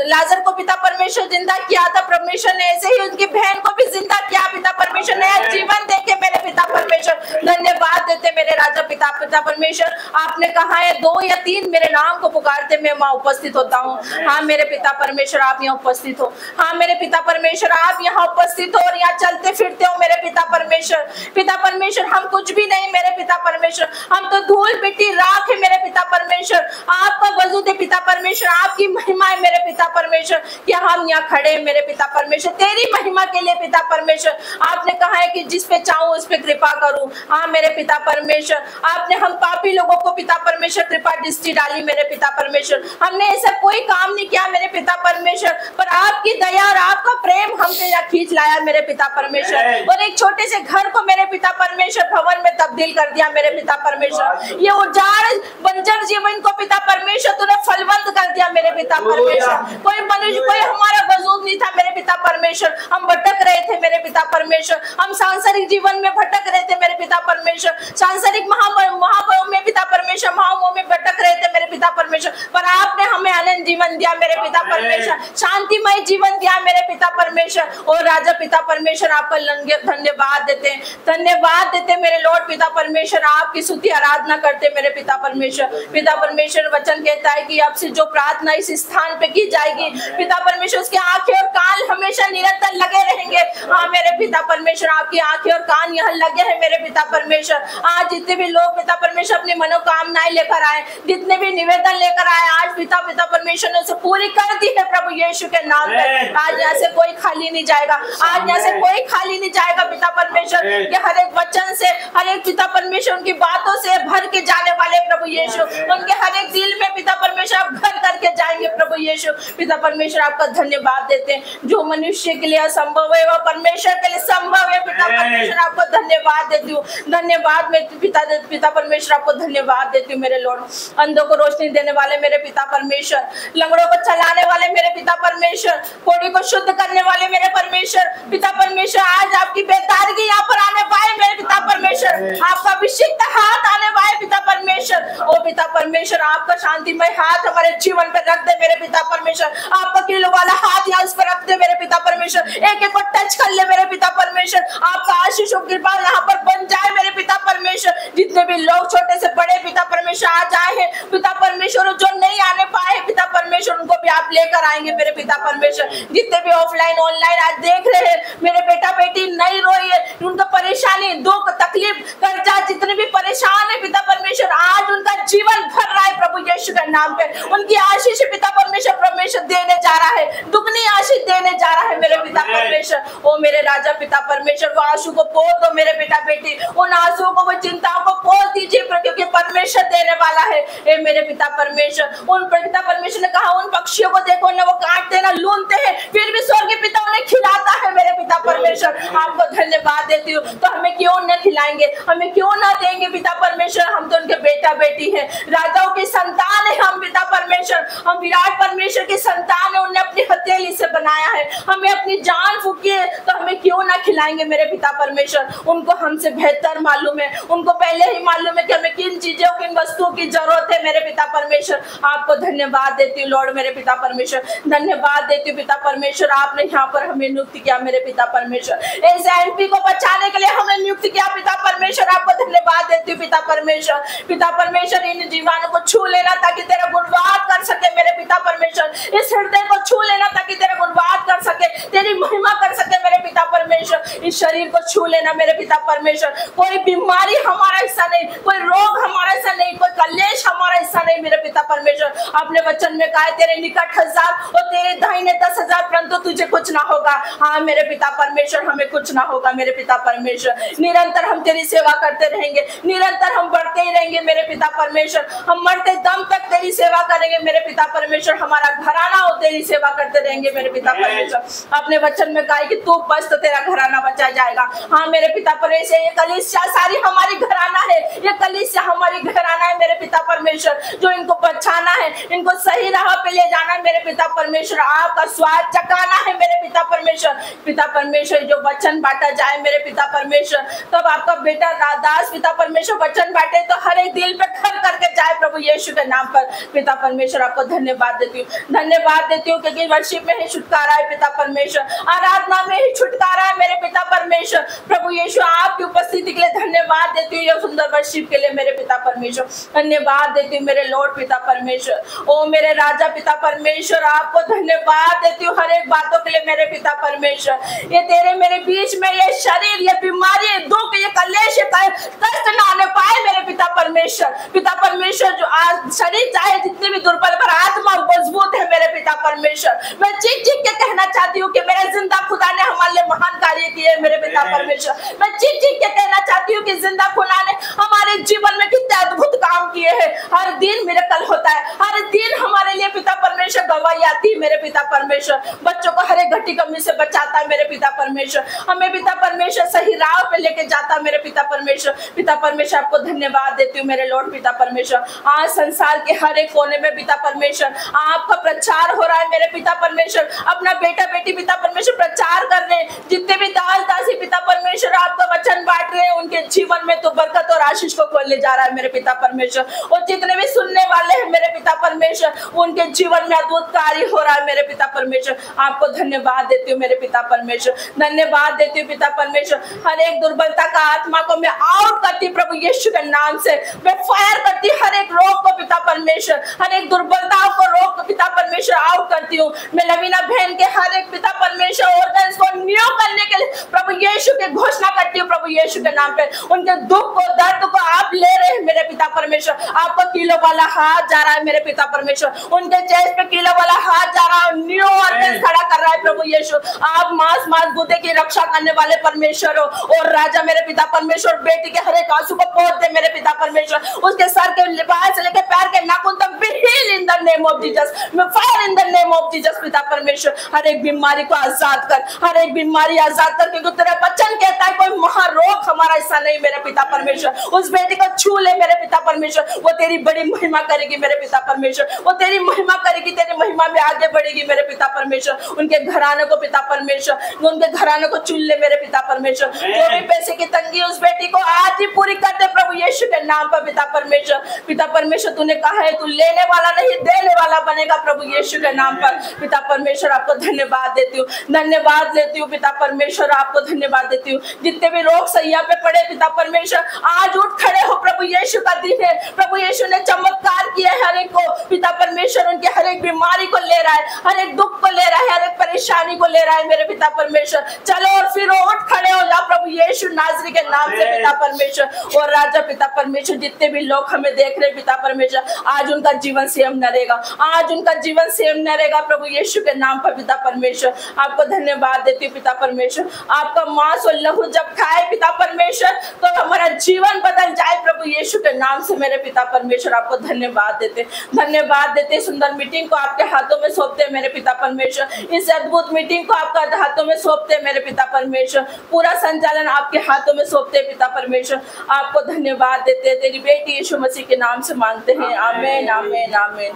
लाजर को पिता परमेश्वर जिंदा किया था परमेश्वर ने, ऐसे ही उनकी बहन को भी जिंदा किया पिता परमेश्वर। नया जीवन देके मेरे पिता परमेश्वर धन्यवाद देते मेरे राजा पिता परमेश्वर। आपने कहा है 2 या 3 मेरे नाम को पुकारते मैं वहाँ उपस्थित होता हूँ। हाँ मेरे पिता परमेश्वर, आप यहाँ उपस्थित हो। हाँ मेरे पिता परमेश्वर, आप यहाँ उपस्थित हो और यहाँ चलते फिरते हो मेरे पिता परमेश्वर। पिता परमेश्वर हम कुछ भी नहीं मेरे पिता परमेश्वर, हम तो धूल मिट्टी राख है मेरे पिता परमेश्वर। आपका वजूद है पिता परमेश्वर, आपकी महिमा है मेरे पिता परमेश्वर कि हम यहाँ खड़े हैं मेरे पिता परमेश्वर, तेरी महिमा के लिए पिता परमेश्वर। आपने कहा है कि जिस पे चाहूँ उस पे कृपा करूँ। हाँ मेरे पिता परमेश्वर, आपने हम पापी लोगों को पिता परमेश्वर कृपा दृष्टि डाली मेरे पिता परमेश्वर। हमने ऐसा कोई काम नहीं किया मेरे पिता परमेश्वर, पर आपकी दया और आपका प्रेम हमसे यहाँ खींच लाया मेरे पिता परमेश्वर। और एक छोटे से घर को मेरे पिता परमेश्वर भवन में तब्दील कर दिया मेरे पिता परमेश्वर। ये उजाड़ बंजर जीवन को पिता परमेश्वर तूने फलवंत कर दिया मेरे पिता परमेश्वर। कोई मनुष्य, कोई हमारा वजूद नहीं था मेरे पिता परमेश्वर। हम भटक रहे थे मेरे पिता परमेश्वर, हम सांसारिक जीवन में भटक रहे थे मेरे पिता परमेश्वर। सांसारिक महाभव में पिता परमेश्वर, महामोह में भटक रहे थे मेरे पिता परमेश्वर, पर आपने हमें आनंद जीवन दिया मेरे पिता परमेश्वर, शांतिमय जीवन दिया मेरे पिता परमेश्वर। और राजा पिता परमेश्वर आपका धन्यवाद देते हैं, धन्यवाद देते मेरे लॉर्ड पिता परमेश्वर। आपकी स्तुति आराधना करते मेरे पिता परमेश्वर। पिता परमेश्वर वचन कहता है कि आपसे जो प्रार्थना इस स्थान पे की जाएगी पिता परमेश्वर, उसके आंखें और कान हमेशा निरंतर लगे रहेंगे। हाँ मेरे पिता परमेश्वर, आपकी आंखें और कान यहाँ लगे हैं मेरे पिता परमेश्वर। आज जितने भी लोग पिता परमेश्वर अपनी मनोकामनाएं लेकर आए, जितने भी निवेदन लेकर आए, आज पिता परमेश्वर ने उसे पूरी कर दी है प्रभु यीशु के नाम में। आज यहाँ से कोई खाली नहीं जाएगा, आज यहाँ से कोई खाली नहीं जाएगा पिता परमेश्वर के हर एक वचन से, हर एक पिता परमेश्वर उनकी बातों से भर के जाने वाले प्रभु यीशु, उनके हर एक दिल में पिता परमेश्वर आप भर करके जाएंगे प्रभु यीशु। पिता परमेश्वर आपका धन्यवाद देते हैं, जो मनुष्य के लिए असंभव है वह परमेश्वर के लिए संभव है। पिता परमेश्वर आपको धन्यवाद देती हूँ, धन्यवाद में पिता परमेश्वर आपको धन्यवाद देती हूँ मेरे लॉर्ड। अंधों को रोशनी देने वाले मेरे पिता परमेश्वर, लंगड़ों को चलाने वाले मेरे पिता परमेश्वर, कोढ़ी को शुद्ध करने वाले मेरे परमेश्वर। पिता परमेश्वर आज आपकी बेतारगी यहाँ पर आने पाए मेरे पिता परमेश्वर, आपका अभिषिक्त हाथ आने पाए पिता परमेश्वर। ओ पिता परमेश्वर, आपका शांतिमय हाथ हमारे जीवन पे रख दे मेरे पिता परमेश्वर, आपका किलो वाला हाथ हाथ यहाँ इस पर रख दे मेरे पिता परमेश्वर, एक एक को टच कर ले मेरे पिता परमेश्वर, आपका आशीष और कृपा यहाँ पर बन जाए मेरे पिता परमेश्वर। जितने भी लोग छोटे से बड़े पिता परमेश्वर आज आए हैं पिता परमेश्वर, जो नहीं आने पाए पिता परमेश्वर उनको भी आप लेकर आएंगे मेरे पिता परमेश्वर। जितने भी ऑफलाइन ऑनलाइन आज देख रहे हैं मेरे बेटा बेटी नहीं रोई है, उनका परेशानी दुख तकलीफ कर्जा जितने भी परेशान है पिता परमेश्वर, आज उनका जीवन भर रहा है प्रभु यीशु के नाम पे। उनकी आशीष पिता परमेश्वर परमेश्वर देने जा रहा है, दुगनी आशीष देने जा रहा है मेरे पिता परमेश्वर। ओ मेरे राजा पिता परमेश्वर, वो आंसू को पोंछ दो मेरे बेटा बेटी, उन आंसुओं को, वो चिंताओं को पोंछ दीजिए क्योंकि परमेश्वर देने वाला है। ए मेरे पिता परमेश्वर, उन पिता परमेश्वर ने कहा उन पक्षियों को देखो न वो काटते न लूनते हैं, फिर भी स्वर्गीय पिता उन्हें खिलाता है मेरे पिता परमेश्वर। आपको धन्यवाद देती हूँ। तो हमें क्यों न खिलाएंगे, हमें क्यों न देंगे पिता परमेश्वर, हम तो उनके बेटा बेटी है, राजाओं की संतान है हम पिता परमेश्वर, हम विराट परमेश्वर की संतान है। उन्हें अपनी हथेली से बनाया है, हमें अपनी जान फूकी है, तो हमें क्यों ना खिलाएंगे मेरे पिता परमेश्वर। उनको हमसे बेहतर मालूम है, उनको पहले ही मालूम है कि हमें किन चीजों किन वस्तुओं की जरूरत है मेरे पिता परमेश्वर। आपको धन्यवाद देती हूँ लॉर्ड मेरे पिता परमेश्वर, धन्यवाद देती हूँ पिता परमेश्वर। आपने यहाँ पर हमें नियुक्त किया मेरे पिता परमेश्वर, इस एमपी को बचाने के लिए हमें नियुक्त किया पिता परमेश्वर। आपको धन्यवाद देती हूँ पिता परमेश्वर। पिता परमेश्वर इन जीवानों को छू लेना ताकि तेरा गुणवाद कर सके मेरे पिता परमेश्वर, इस हृदय को छू लेना ताकि तेरा गुणवाद कर सके, तेरी महिमा कर सके मेरे पिता परमेश्वर। इस शरीर को छू लेना मेरे पिता परमेश्वर। कोई बीमारी हमारा हिस्सा नहीं, कोई रोग हमारा हिस्सा नहीं, कोई कलेश हमारा हिस्सा नहीं मेरे पिता परमेश्वर। आपने वचन में कहा तेरे निकट 1000 और तेरे दाहिने 10,000 परंतु तुझे कुछ ना होगा। हाँ मेरे पिता परमेश्वर, हमें कुछ ना होगा मेरे पिता परमेश्वर। निरंतर हम तेरी सेवा करते रहेंगे, निरंतर हम बढ़ते ही रहेंगे मेरे पिता परमेश्वर। हम मरते दम तक तेरी सेवा करेंगे मेरे पिता परमेश्वर। हमारा घराना हो तेरी सेवा करते रहेंगे मेरे पिता परमेश्वर। अपने वचन में कहा कि तू बस तो तेरा घराना बचा जाएगा। हाँ मेरे पिता परमेश्वर, ये कलीसिया सारी हमारी घराना है, ये कलीसिया हमारी घराना है मेरे पिता परमेश्वर। जो इनको बचाना है, इनको सही राह पे ले जाना है मेरे पिता परमेश्वर, आपका स्वाद चखाना है मेरे पिता परमेश्वर। पिता परमेश्वर जो वचन बांटा जाए मेरे पिता परमेश्वर, तब आपका बेटा दास पिता परमेश्वर वचन बांटे तो हर एक दिल पे घर करके जाए प्रभु यीशु के नाम पर। पिता परमेश्वर आपको धन्यवाद देती हूँ, धन्यवाद देती हूँ क्योंकि वर्शिप में ही छुटकारा है पिता परमेश्वर, आराधना में ही छुटकारा है मेरे पिता परमेश्वर। प्रभु यीशु आपकी उपस्थिति के लिए धन्यवाद देती हूँ, यह सुंदर वर्शिप के लिए मेरे पिता परमेश्वर धन्यवाद देती हूँ मेरे लॉर्ड पिता परमेश्वर। ओ मेरे राजा पिता परमेश्वर, आपको धन्यवाद देती हूँ हर एक बातों के लिए मेरे पिता परमेश्वर। ये तेरे मेरे बीच में ये शरीर, ये बीमारी, ये दुख, ये कलेश, ये कष्ट ना आने पाए मेरे पिता परमेश्वर। पिता परमेश्वर जो आज शरीर चाहे जितने भी दुर्बल पर आत्मा मजबूत है मेरे पिता परमेश्वर। मैं चीख चीख के कहना चाहती हूँ कि मेरे जिंदा खुदा ने हमारे लिए महान कार्य किए मेरे पिता परमेश्वर। मैं चीख चीख के कहना चाहती हूँ कि जिंदा खुदा ने हमारे जीवन में कितने अद्भुत काम किए हैं। हर दिन मिरेकल होता है, हर दिन हमारे लिए पिता परमेश्वर गवाही आती है मेरे पिता परमेश्वर। बच्चों को हर एक घटी कमी से बचाता है मेरे पिता परमेश्वर, हमें पिता परमेश्वर सही राह पे लेके जाता है मेरे पिता परमेश्वर। पिता परमेश्वर आपको धन्यवाद देती हूँ मेरे लॉर्ड पिता परमेश्वर। आज संसार के हर एक कोने में पिता परमेश्वर आपका प्रचार हो रहा है मेरे पिता परमेश्वर। अपना बेटा बेटी पिता परमेश्वर प्रचार कर रहे हैं, जितने भी दास दासी पिता परमेश्वर आपका वचन बांट रहे हैं, उनके जीवन में तो बरकत और आशीष को खोलने जा रहा है मेरे पिता परमेश्वर। और जितने भी सुनने वाले हैं मेरे पिता परमेश्वर, उनके जीवन में अद्भुत कार्य हो रहा है मेरे पिता परमेश्वर। आपको धन्यवाद देती हूँ मेरे पिता परमेश्वर, धन्यवाद देती हूँ पिता परमेश्वर। हर एक दुर्बलता का आत्मा को मैं आउट करती प्रभु यीशु के नाम से, मैं फायर करती हर एक रोग को पिता परमेश्वर, हर एक दुर्बलता को रोग को पिता परमेश्वर आउट करती हूँ। मैं लवीना बहन के हर एक पिता परमेश्वर ऑर्गन्स को न्यू करने के लिए प्रभु यीशु की घोषणा करती हूँ प्रभु यीशु के नाम पे। उनके दुख को दर्द को आप ले रहे हैं मेरे पिता परमेश्वर। आपका किलो वाला हाथ जा रहा है मेरे पिता परमेश्वर, उनके चेस्ट पे किलो वाला हाथ जा रहा है, न्यू ऑर्गन्स खड़ा कर रहा है प्रभु यीशु। आप मांस गुदे की रक्षा करने वाले परमेश्वर हो और राजा मेरे पिता परमेश्वर। बेटी के हर एक आंसू को पोंछ दे मेरे पिता परमेश्वर, उसके सर के बाल से लेकर पैर के नाखून तक be heal in the name of Jesus, मैं fire in the name of Jesus पिता परमेश्वर। हर एक बीमारी को आजाद कर, हर एक बीमारी आजाद कर, क्योंकि तेरा वचन कहता है कोई महारोग हमारा हिस्सा नहीं मेरे पिता परमेश्वर। उस बेटी को छू ले मेरे पिता परमेश्वर, वो तेरी बड़ी महिमा करेगी मेरे पिता परमेश्वर, वो तेरी महिमा करेगी, तेरी महिमा में आगे बढ़ेगी मेरे पिता परमेश्वर। उनके घराने को पिता परमेश्वर, उनके घराने को चुन ले मेरे पिता परमेश्वर। जो भी पैसे की तंगी उस बेटी को आज ही पूरी कर दे प्रभु यीशु के नाम पर पिता परमेश्वर। पिता परमेश्वर तूने कहा है तू लेने वाला नहीं देने वाला बनेगा प्रभु यीशु के नाम पर पिता परमेश्वर। आपको धन्यवाद देती हूँ, धन्यवाद देती हूँ पिता परमेश्वर, आपको धन्यवाद देती हूँ। जितने भी लोग सैया पे पड़े पिता परमेश्वर आज उठ खड़े हो प्रभु यीशु का दिन है। प्रभु यीशु ने चमत्कार किया है हर एक को पिता परमेश्वर, उनके हर एक बीमारी को ले रहा है, हर एक दुख को ले रहा है, हर एक परेशानी को ले रहा है मेरे पिता परमेश्वर। चलो और फिर उठ खड़े हो जाओ प्रभु यीशु नासरी के नाम से पिता परमेश्वर। और राजा पिता परमेश्वर जितने भी लोग हमें देख रहे पिता परमेश्वर आज उनका जीवन सेम न रहेगा, आज उनका जीवन सेम न रहेगा प्रभु यीशु के नाम पर पिता परमेश्वर। आपको धन्यवाद देती हूँ पिता परमेश्वर। आपका मांस और लहू जब खाए पिता परमेश्वर तो हमारा जीवन बदल जाए प्रभु यीशु के नाम से मेरे पिता परमेश्वर। आपको धन्यवाद देते, धन्यवाद देते। सुंदर मीटिंग को आपके हाथों में सौंपते मेरे पिता परमेश्वर। इस अद्भुत मीटिंग को आपके हाथों में सौंपते मेरे पिता परमेश्वर। पूरा संचालन आपके हाथों में सौंपते पिता परमेश्वर। आपको धन्यवाद देते, तेरी बेटी यीशु मसीह के नाम से मांगते हैं, आमीन आमीन आमीन।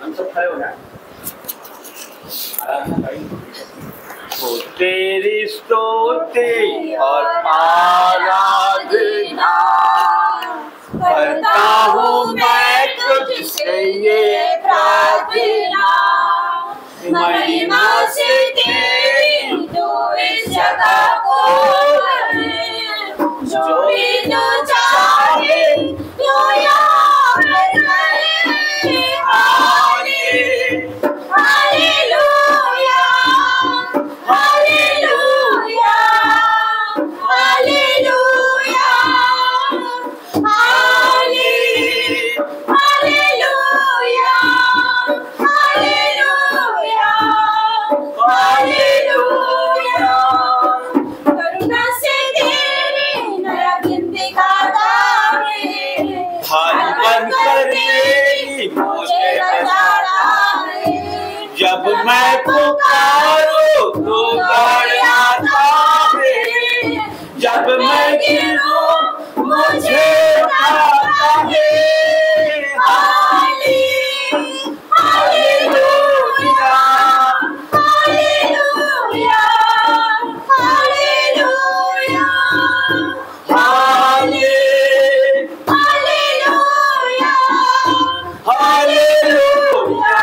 हम सब खड़े हो जाए। तेरी स्तुति और आराधना करता हूँ मैं तुझसे ये प्रार्थना, महिमा से तेरी तू इस जगह को जो भी तू चाहे तू यहाँ पर करे। Hallelujah hallelujah hallelujah hallelujah hallelujah hallelujah. करुणा से तेरी नया दिन दिखाता है, हाथ बंद करके मुझे बचाता है। जब मैं पुकारूं तो दौड़ आता है, जब मैं गिरूं मुझे उठाता है। Hallelujah hallelujah hallelujah hallelujah hallelujah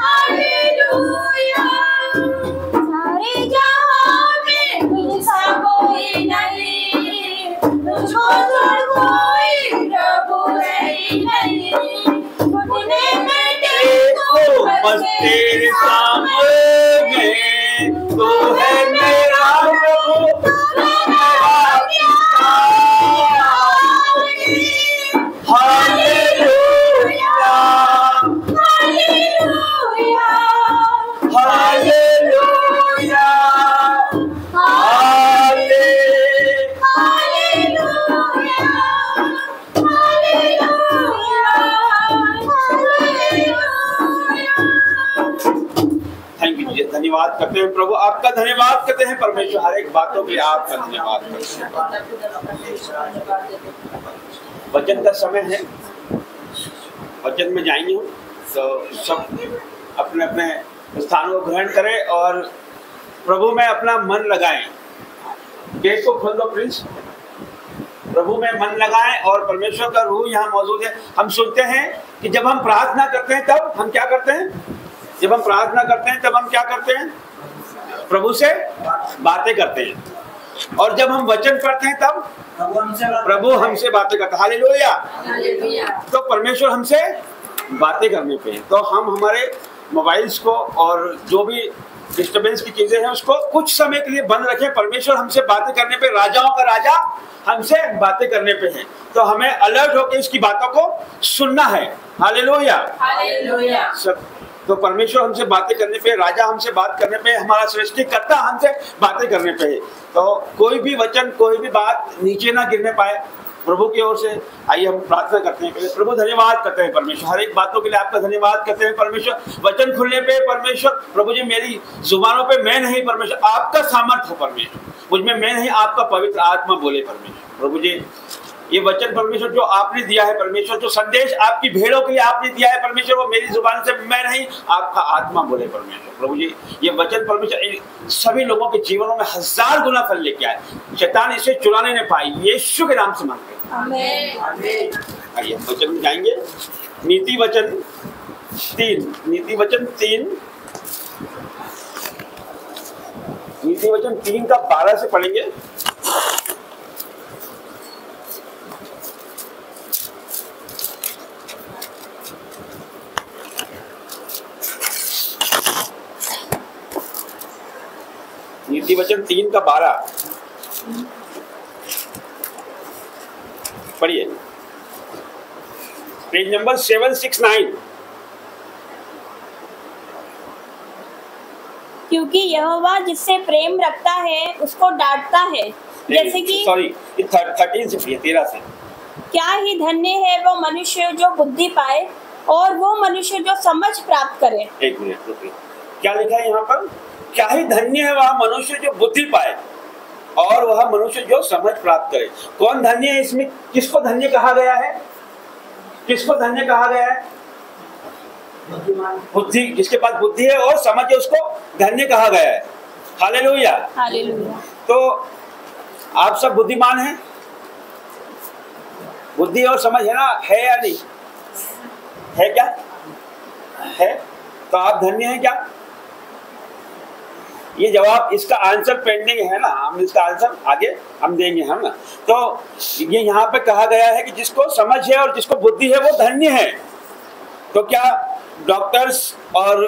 hallelujah. सारे जहां में तुझसा कोई नहीं, तुझको छोड़ कोई प्रभु है ही नहीं। घुटने में टेको बस तेरे सामने, तू है मेरा प्रभु, तू है मेरा पिता। Hallelujah hallelujah hallelujah thank you जी। धन्यवाद करते हैं प्रभु, आपका धन्यवाद करते हैं परमेश्वर, हर एक बातों के आपका धन्यवाद करते हैं। वचन का समय है, वचन में जाएंगे हम तो सब अपने अपने स्थानों को ग्रहण करें और प्रभु में अपना मन लगाएं। गेट को खोल दो प्लीज। प्रभु में मन लगाएं और परमेश्वर का रूह यहाँ मौजूद है। हम सुनते हैं कि जब हम प्रार्थना करते हैं तब हम क्या करते हैं, जब हम प्रार्थना करते हैं तब हम क्या करते हैं, प्रभु से बातें करते हैं। और जब हम वचन पढ़ते हैं तब प्रभु हमसे बातें करते हैं। हालेलुया। तो परमेश्वर हमसे बातें करने पे, तो हम हमारे मोबाइल्स को और जो भी डिस्टर्बेंस की चीजें हैं उसको कुछ समय के लिए बंद रखें। परमेश्वर हमसे बातें करने पे, राजाओं का राजा हमसे बातें करने पे है, तो हमें अलर्ट होकर इसकी बातों को सुनना है। Hallelujah hallelujah. तो परमेश्वर हमसे बातें करने पे, राजा हमसे बात करने पे, हमारा सृष्टिकर्ता हमसे बातें करने पे है, तो कोई भी वचन कोई भी बात नीचे ना गिरने पाए प्रभु की ओर से। आइए हम प्रार्थना करते हैं। पहले प्रभु धन्यवाद करते हैं परमेश्वर, हर एक बातों के लिए आपका धन्यवाद करते हैं परमेश्वर। वचन खुलने पे परमेश्वर, प्रभु जी मेरी जुबानों पे मैं नहीं परमेश्वर, आपका सामर्थ्य हो परमेश्वर, मुझ में मैं नहीं, आपका पवित्र आत्मा बोले परमेश्वर। प्रभु जी ये वचन परमेश्वर जो आपने दिया है, परमेश्वर जो संदेश आपकी भेड़ों के लिए आपने दिया है परमेश्वर, वो मेरी जुबान से मैं नहीं, आपका आत्मा बोले परमेश्वर। प्रभु जी ये वचन परमेश्वर सभी लोगों के जीवनों में 1000 गुना फल लेके आए, शैतान इसे चुराने नहीं पाए, यीशु के नाम से मांगते हैं, आमीन। आइए वचन में जाएंगे। नीति वचन 3, नीति वचन 3, नीति वचन 3 का 12 से पढ़ेंगे। नीति वचन 3 का 12 पढ़िए, पेज नंबर 769। क्योंकि यहोवा जिससे प्रेम रखता है उसको डांटता है, जैसे कि 13 से 13 से। क्या ही धन्य है वो मनुष्य जो बुद्धि पाए और वो मनुष्य जो समझ प्राप्त करे। एक मिनट रुकिए, क्या लिखा है यहाँ पर? क्या ही धन्य है वह मनुष्य जो बुद्धि पाए और वह मनुष्य जो समझ प्राप्त करे। कौन धन्य है इसमें? किसको धन्य कहा गया है? किसको धन्य कहा गया है? बुद्धि, जिसके पास बुद्धि है और समझ है उसको धन्य कहा गया है। Hallelujah, hallelujah. तो आप सब बुद्धिमान हैं? बुद्धि और समझ है ना, है या नहीं है? क्या है? तो आप धन्य हैं क्या? ये जवाब, इसका आंसर पेंडिंग है ना, हम इसका आंसर आगे हम देंगे, हम ना। तो ये यहाँ पे कहा गया है कि जिसको समझ है और जिसको बुद्धि है वो धन्य है। तो क्या डॉक्टर्स और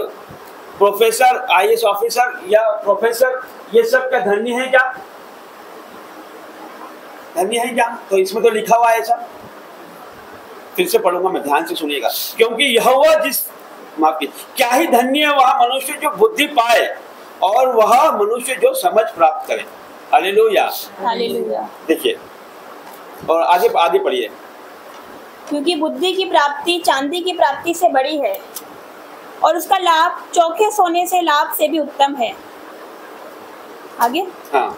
प्रोफेसर, IAS ऑफिसर या प्रोफेसर, ये सब क्या धन्य है क्या? धन्य है क्या? तो इसमें तो लिखा हुआ है ऐसा। फिर से पढ़ूंगा मैं, ध्यान से सुनिएगा। क्योंकि यहोवा माफ कीजिए, क्या ही धन्य है वह मनुष्य जो बुद्धि पाए और वह मनुष्य जो समझ प्राप्त करे। Hallelujah, hallelujah. देखिए और आगे पढ़िए। क्योंकि बुद्धि की प्राप्ति चांदी की प्राप्ति से बड़ी है और उसका लाभ चोखे सोने से लाभ से भी उत्तम है। आगे, हाँ।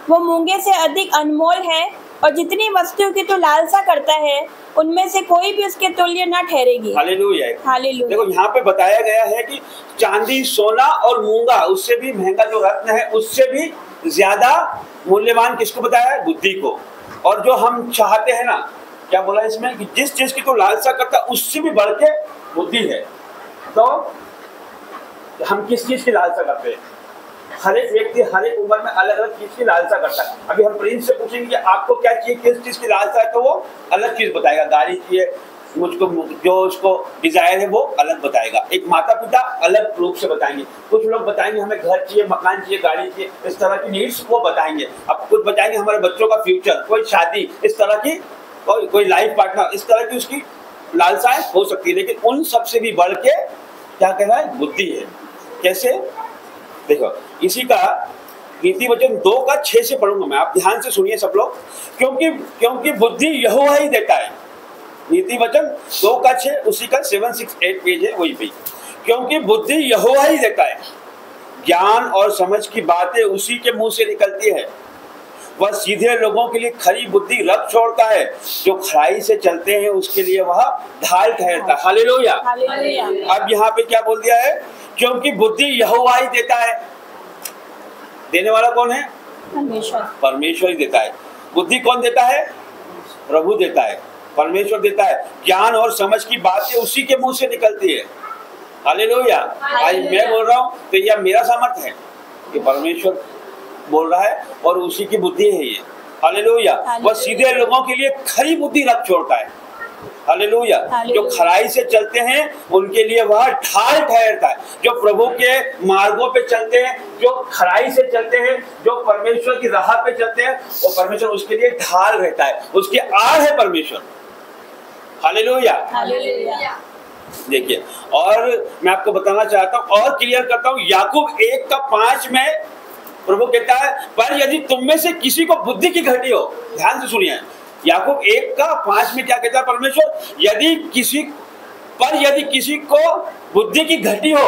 वो मूंगे से अधिक अनमोल है और जितनी वस्तुओं की तो लालसा करता है उनमें से कोई भी उसके तुल्य न ठहरेगी। Hallelujah, hallelujah. देखो यहाँ पे बताया गया है कि चांदी, सोना और मूंगा, उससे भी महंगा जो रत्न है, उससे भी ज्यादा मूल्यवान किसको बताया है? बुद्धि को। और जो हम चाहते हैं ना, क्या बोला इसमें कि जिस चीज की तो लालसा करता है उससे भी बढ़ के बुद्धि है। तो हम किस चीज की लालसा करते हैं? हर एक व्यक्ति हर एक उम्र में अलग अलग चीज की लालसा करता है। अभी हम प्रिंस से पूछेंगे कि आपको क्या चाहिए, किस चीज की लालसा है, तो वो अलग चीज बताएगा। गाड़ी चाहिए मुझको, जो उसको डिजायर है वो अलग बताएगा। एक माता पिता अलग रूप से बताएंगे। कुछ लोग बताएंगे हमें घर चाहिए, मकान चाहिए, गाड़ी चाहिए, इस तरह की नीड्स वो बताएंगे। अब कुछ बताएंगे हमारे बच्चों का फ्यूचर, कोई शादी, इस तरह की, कोई लाइफ पार्टनर, इस तरह की उसकी लालसाएं हो सकती है। लेकिन उन सबसे भी बढ़ के क्या कह रहा है? बुद्धि है। कैसे? देखो, इसी का नीति वचन 2 का 6 से पढ़ूंगा मैं, आप ध्यान से सुनिए सब लोग। क्योंकि बुद्धि यहोवा ही देता है। नीति वचन 2 का 6, उसी का 768 पेज है, वही पे। क्योंकि बुद्धि यहोवा ही देता है, ज्ञान और समझ की बातें उसी के मुंह से निकलती है। वह सीधे लोगों के लिए खरी बुद्धि रख छोड़ता है, जो खराई से चलते हैं उसके लिए वह ढाल ठहरता है। Hallelujah, hallelujah. अब यहाँ पे क्या बोल दिया है? क्योंकि बुद्धि यहोवा ही देता है। देने वाला कौन है? परमेश्वर। परमेश्वर ही देता है। बुद्धि कौन देता है? प्रभु देता है, परमेश्वर देता है। ज्ञान और समझ की बातें उसी के मुंह से निकलती है। हालेलुया। आज मैं बोल रहा हूँ तो यह मेरा सामर्थ्य है कि परमेश्वर बोल रहा है और उसी की बुद्धि है ये। हालेलुया। वह सीधे लोगों के लिए खरी बुद्धि रख छोड़ता है। हालेलुया। जो खराई से चलते हैं उनके लिए वह ढाल ठहरता है। जो प्रभु के मार्गों पे चलते हैं, जो खराई से चलते हैं, जो परमेश्वर की राह पे चलते हैं, वो परमेश्वर उसके लिए ढाल रहता है, उसकी आड़ है परमेश्वर। Hallelujah, hallelujah. देखिए, और मैं आपको बताना चाहता हूँ और क्लियर करता हूँ, याकूब 1 का 5 में प्रभु कहता है, पर यदि तुम में से किसी को बुद्धि की घटी हो, ध्यान से सुनिए, याकूब 1 का 5 में क्या कहता है परमेश्वर? यदि किसी को बुद्धि की घटी हो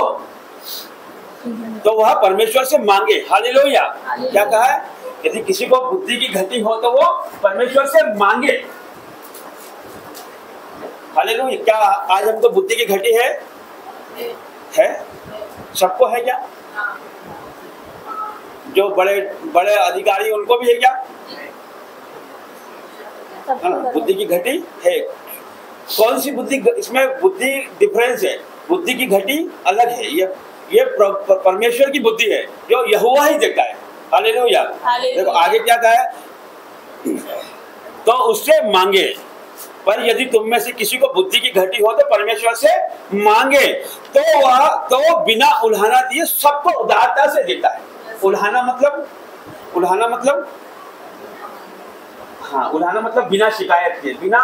तो वह परमेश्वर से मांगे। हालेलुया। क्या कहा है? यदि किसी को बुद्धि की घटी हो तो वो परमेश्वर से मांगे। हालेलुया। क्या आज हमको बुद्धि की घटी है? सबको है क्या? जो बड़े बड़े अधिकारी उनको भी है क्या? बुद्धि की घटी है। कौन सी बुद्धि? इसमें बुद्धि डिफरेंस है, बुद्धि की घटी अलग है। ये परमेश्वर की बुद्धि है जो यहोवा ही देता है। हालेलुया। देखो आगे क्या कहा है, तो उससे मांगे, पर यदि तुम में से किसी को बुद्धि की घटी हो तो परमेश्वर से मांगे तो वह तो बिना उल्हाना दिए सबको उदारता से देता है। उल्हाना मतलब हाँ, उल्हाना मतलब बिना शिकायत के, बिना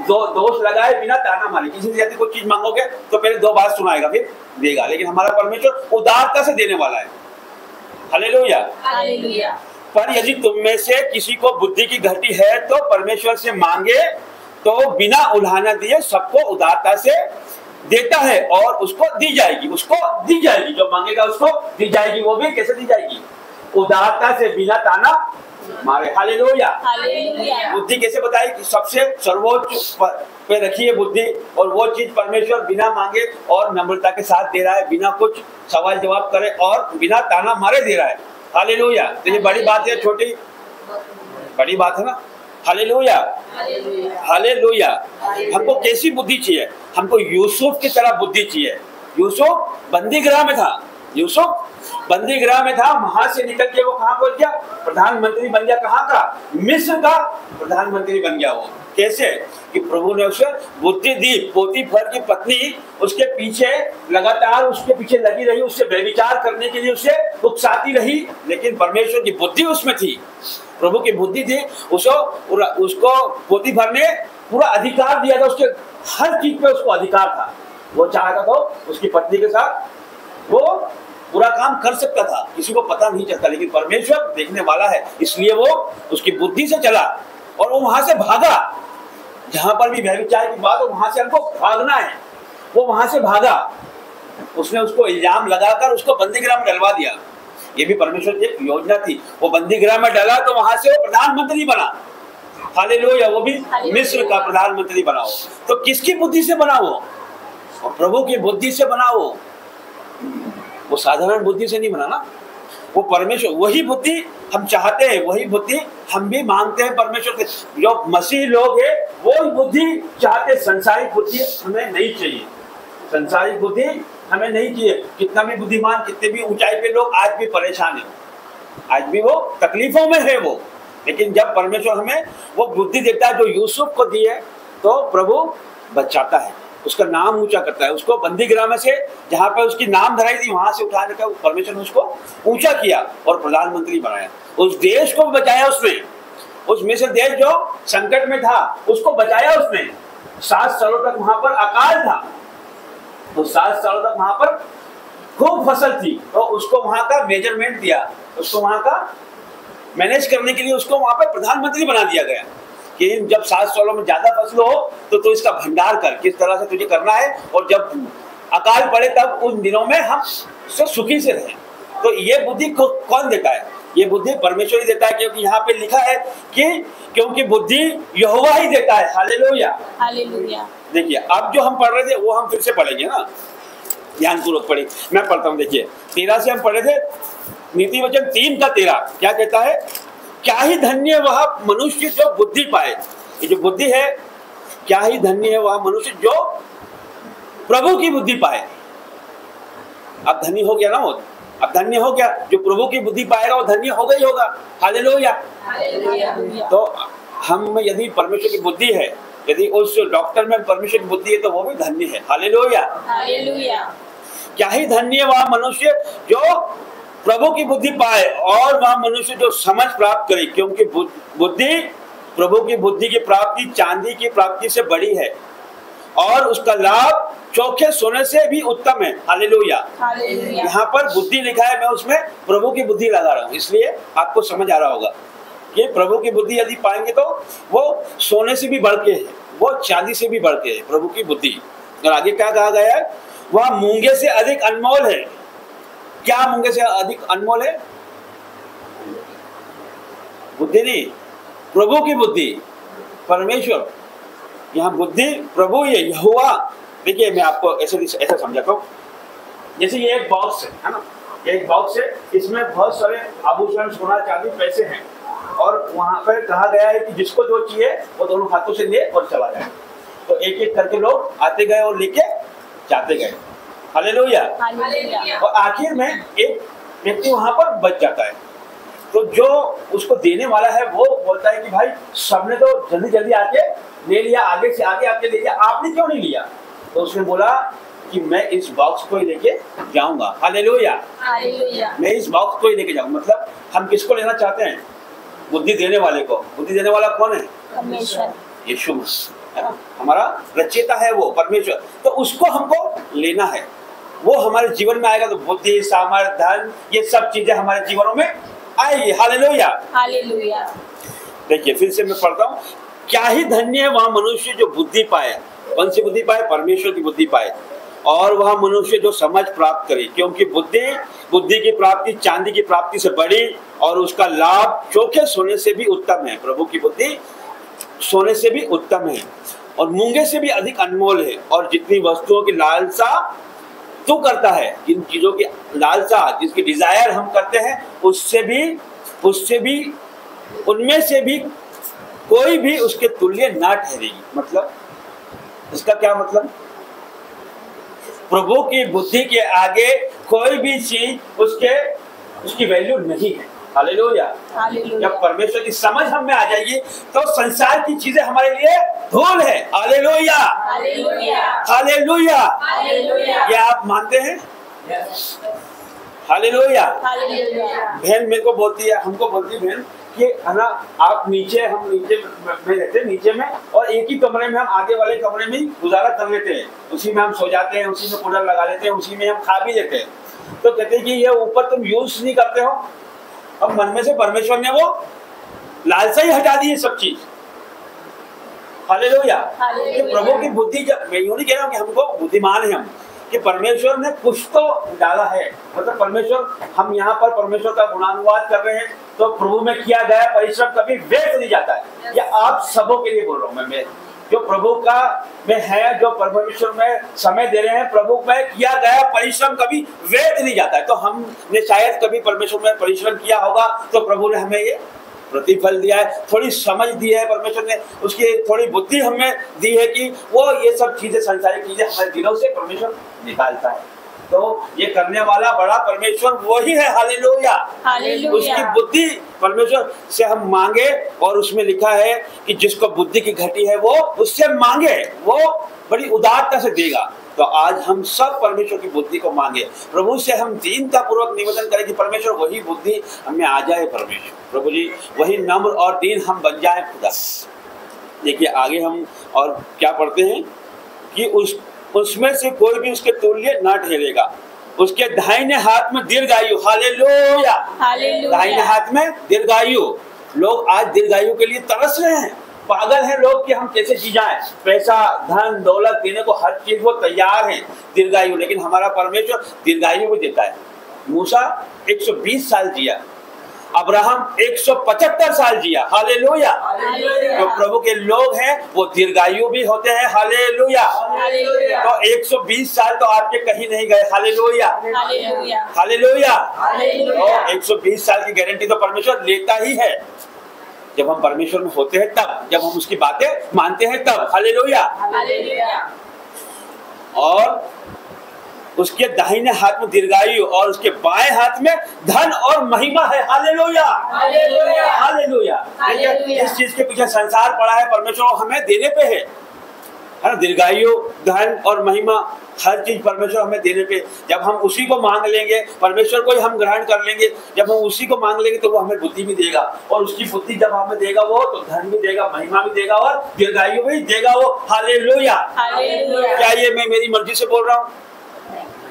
दोष लगाए, बिना ताना मारे। किसी से यदि कोई चीज मांगोगे तो पहले 2 बार सुनाएगा फिर देगा, लेकिन हमारा परमेश्वर उदारता से देने वाला है। हालेलुया। हालेलुया। पर यदि तुम में से किसी को बुद्धि की घटी है तो परमेश्वर से मांगे तो बिना उल्हाना दिए सबको उदारता से देता है और उसको दी जाएगी। जो मांगेगा उसको दी जाएगी। वो भी कैसे दी जाएगी? उदारता से, बिना ताना मारे। हालेलुया। बुद्धि कैसे बताई कि सबसे सर्वोच्च पे रखी है बुद्धि, और वो चीज परमेश्वर बिना मांगे और नम्रता के साथ दे रहा है, बिना कुछ सवाल जवाब करे और बिना ताना मारे दे रहा है। हालेलुया। तो ये बड़ी बात है, छोटी बड़ी बात है ना। हालेलुया। हालेलुया। हमको कैसी बुद्धि चाहिए? हमको यूसुफ की तरह बुद्धि चाहिए। यूसुफ बंदीगृह में था, वहां से निकल के वो कहाँ पहुंच गया? प्रधानमंत्री बन गया। कहाँ का? मिस्र का प्रधानमंत्री बन गया। वो कैसे? कि प्रभु ने उसे बुद्धि दी। पोतीफर की पत्नी उसके पीछे लगातार उसके पीछे लगी रही, उससे व्यभिचार करने के लिए उसे उकसाती रही, लेकिन परमेश्वर की बुद्धि उसमें थी, प्रभु की बुद्धि थी। उसको पोतीफर ने पूरा अधिकार दिया था, उसके हर चीज पे उसको अधिकार था। वो चाहता तो उसकी पत्नी के साथ वो पूरा काम कर सकता था, किसी को पता नहीं चलता, लेकिन परमेश्वर देखने वाला है, इसलिए वो उसकी बुद्धि से चला और वो वहां से भागा। जहां पर भी व्यभिचार की बात हो वहां से हमको भागना है। वो वहां से भागा, उसने उसको इल्जाम लगाकर उसको बंदीगृह में डलवा दिया। ये भी परमेश्वर की एक योजना थी। वो बंदीगृह में डला तो वहां से वो प्रधानमंत्री बना। हालेलुया। वो भी मिस्र का प्रधानमंत्री बना। हो तो किसकी बुद्धि से बना? वो प्रभु की बुद्धि से बना। वो साधारण बुद्धि से नहीं बना ना। वो परमेश्वर, वही बुद्धि हम चाहते हैं, वही बुद्धि हम भी मांगते हैं परमेश्वर के। जो मसीह लोग हैं वो बुद्धि चाहते, संसारिक बुद्धि हमें नहीं चाहिए। संसारिक बुद्धि हमें नहीं चाहिए। कितना भी बुद्धिमान, कितने भी ऊंचाई पे लोग आज भी परेशान है, आज भी वो तकलीफों में है वो, लेकिन जब परमेश्वर हमें वो बुद्धि देता है जो यूसुफ को दी है, तो प्रभु बचाता है, उसका नाम ऊंचा करता है। उसको बंदीगृह में से, जहाँ पे उसकी नाम धराई थी, वहां से उठा लेकर परमेश्वर ने उसको ऊंचा किया और प्रधानमंत्री बनाया। उस देश को बचाया उसने। उस मिस्र देश जो संकट में था उसको बचाया उसने। 7 सालों तक वहां पर अकाल था, तो 7 सालों तक वहां पर खूब फसल थी, तो उसको वहां का मेजरमेंट दिया, उसको वहां का मैनेज करने के लिए उसको वहां पर प्रधानमंत्री बना दिया गया कि जब 7 सालों में ज्यादा फसल हो तो इसका भंडार कर, किस तरह से तुझे करना है, और जब अकाल पड़े तब उन दिनों में हम सुखी से रहें। तो ये बुद्धि कौन देता है? ये बुद्धि परमेश्वर ही देता है, क्योंकि यहाँ पे लिखा है कि क्योंकि बुद्धि यहोवा ही देता है। हालेलुया। हालेलुया। देखिए अब जो हम पढ़ रहे थे वो हम फिर से पढ़ेंगे ना, ध्यानपूर्वक पढ़े। मैं पढ़ता हूँ, देखिए 13 से हम पढ़े थे। नीति वचन 3 का 13 क्या कहता है? क्या ही धन्य वह मनुष्य जो बुद्धि पाए। ये जो बुद्धि है, क्या ही धन्य है वह मनुष्य जो प्रभु की बुद्धि पाए। अब धन्य हो गया ना वो, अब धन्य हो गया जो प्रभु की बुद्धि पाएगा, वो धन्य होगा ही होगा। हालेलुया। तो हम यदि परमेश्वर की बुद्धि है, यदि उस डॉक्टर में परमेश्वर की बुद्धि है, तो वो भी धन्य है। हालेलुया। क्या ही धन्य वह मनुष्य जो प्रभु की बुद्धि पाए, और वह मनुष्य जो समझ प्राप्त करे, क्योंकि बुद्धि, प्रभु की बुद्धि की प्राप्ति चांदी की प्राप्ति से बड़ी है, और उसका लाभ चोखे सोने से भी उत्तम है। हालेलुया। यहाँ पर बुद्धि लिखा है, मैं उसमें प्रभु की बुद्धि लगा रहा हूँ, इसलिए आपको समझ आ रहा होगा कि प्रभु की बुद्धि यदि पाएंगे तो वो सोने से भी बढ़ के है, वो चांदी से भी बढ़ के है प्रभु की बुद्धि। और आगे क्या कहा गया है? वह मूंगे से अधिक अनमोल है। क्या मूंगे से अधिक अनमोल है? बुद्धि नहीं, प्रभु की बुद्धि, परमेश्वर। यहाँ बुद्धि प्रभु ये यहोवा। देखिए मैं आपको ऐसा समझाता हूँ, जैसे ये एक बॉक्स है ना, ये एक बॉक्स है, इसमें बहुत सारे आभूषण, सोना चांदी, पैसे हैं, और वहाँ पर कहा गया है कि जिसको जो चाहिए वो दोनों हाथों से ले और चला जाए। तो एक एक करके लोग आते गए और लेके जाते गए। हालेलुया। और आखिर में एक व्यक्ति वहां पर बच जाता है। तो जो उसको देने वाला है वो बोलता है कि भाई सबने तो जल्दी जल्दी आके ले लिया, आगे से आगे आके ले लिया, आपने क्यों नहीं लिया? तो उसने बोला कि मैं इस बॉक्स को ही लेके जाऊंगा। हालेलुया। मैं इस बॉक्स को ही लेके जाऊंगा। मतलब हम किसको लेना चाहते हैं? बुद्धि देने वाले को। बुद्धि देने वाला कौन है? परमेश्वर, यीशु मसीह, हमारा रचयिता है वो परमेश्वर। तो उसको हमको लेना है, वो हमारे जीवन में आएगा तो बुद्धि, सामर्थ्य, धन, ये सब चीजें हमारे जीवनों में आएगी। हालेलुया। हालेलुया। देखिए फिर से मैं पढ़ता हूँ, क्या ही धन्य है वह मनुष्य जो बुद्धि पाए। कौन सी बुद्धि पाए? परमेश्वर की बुद्धि पाए। और वह मनुष्य जो समझ प्राप्त करे, क्योंकि बुद्धि की प्राप्ति चांदी की प्राप्ति से बड़ी और उसका लाभ चोखे सोने से भी उत्तम है। प्रभु की बुद्धि सोने से भी उत्तम है और मूंगे से भी अधिक अनमोल है। और जितनी वस्तुओं की लालसा तू करता है, जिन चीजों की लालसा, जिसकी डिजायर हम करते हैं, उससे भी उनमें से भी कोई भी उसके तुल्य ना ठहरेगी। मतलब इसका क्या मतलब? प्रभु की बुद्धि के आगे कोई भी चीज उसकी वैल्यू नहीं है। हालेलुया। जब परमेश्वर की समझ हम में आ जाएगी तो संसार की चीजें हमारे लिए धूल है। हालेलुया। हालेलुया। ये आप मानते हैं? हालेलुया। बहन मेरे को बोलती है, हमको बोलती है बहन कि है ना, आप हम नीचे में रहते हैं, नीचे में, और एक ही कमरे में हम आगे वाले कमरे में गुजारा कर लेते हैं, उसी में हम सो जाते हैं, उसी में कूलर लगा लेते हैं, उसी में हम खा भी लेते हैं। तो कहते हैं कि ये ऊपर तुम यूज नहीं करते हो। अब मन में से परमेश्वर ने वो लालसा ही हटा दी है सब चीज। हालेलुया। प्रभु की बुद्धि, जब मैं यूं नहीं कह रहा हूँ कि हमको बुद्धिमान है हम, कि परमेश्वर ने कुछ तो डाला है। मतलब परमेश्वर, हम यहाँ पर परमेश्वर का गुणानुवाद कर रहे हैं, तो प्रभु में किया गया परिश्रम कभी व्यर्थ नहीं जाता है। या आप सबों के लिए बोल रहा हूँ मैं, जो प्रभु का में है, जो परमेश्वर में समय दे रहे हैं, प्रभु में किया गया परिश्रम कभी व्यर्थ नहीं जाता है। तो हमने शायद कभी परमेश्वर में परिश्रम किया होगा तो प्रभु ने हमें ये प्रतिफल दिया है, थोड़ी समझ दी है परमेश्वर ने, उसकी थोड़ी बुद्धि हमें दी है कि वो ये सब चीजें, संसारिक चीजें हमारे दिलों से परमेश्वर निकालता है। तो ये करने वाला बड़ा परमेश्वर वही है। हालेलुया। उसकी बुद्धि परमेश्वर से हम मांगे, और उसमें लिखा है कि जिसको बुद्धि की घटी है वो उससे मांगे, वो बड़ी उदारता से देगा। तो आज हम सब परमेश्वर की बुद्धि को मांगे, प्रभु से हम दीनता पूर्वक निवेदन करें कि परमेश्वर वही बुद्धि हमें आ जाए। परमेश्वर प्रभु जी वही नम्र और दीन हम बन जाए खुदा। देखिए आगे हम और क्या पढ़ते हैं कि उसमें से कोई भी उसके तुल्य ना ठहरेगा। उसके दाहिने हाथ में दीर्घायु। हालेलुया। दाहिने हाथ में दीर्घायु। लोग आज दीर्घायु के लिए तरस रहे हैं, पागल हैं लोग कि हम कैसे जी जाएं। पैसा, धन, दौलत देने को हर चीज वो तैयार है, दीर्घायु। लेकिन हमारा परमेश्वर दीर्घायु भी देता है। मूसा 120 साल जिया, अब्राहम 175 साल जिया। हालेलुया। जो प्रभु के लोग हैं वो दीर्घायु भी होते हैं। हालेलुया। तो 120 साल तो आपके कहीं नहीं गए। हालेलुया। हालेलुया। तो 120 साल की गारंटी तो परमेश्वर लेता ही है, जब हम परमेश्वर में होते हैं तब, जब हम उसकी बातें मानते हैं तब। हालेलुया। और उसके दाहिने हाथ में दीर्घायु और उसके बाएं हाथ में धन और महिमा है। हालेलुया। हालेलुया। इस चीज के पीछे संसार पड़ा है, परमेश्वर हमें देने पे है ना। दीर्घायु, धन और महिमा, हर चीज परमेश्वर हमें देने पे। जब हम उसी को मांग लेंगे, परमेश्वर को ही हम ग्रहण कर लेंगे, जब हम उसी को मांग लेंगे तो वो हमें बुद्धि भी देगा। और उसकी बुद्धि जब हमें देगा वो, तो धन भी देगा, महिमा भी देगा और दीर्घायु भी देगा वो। हालेलुया। क्या ये मैं मेरी मर्जी से बोल रहा हूँ?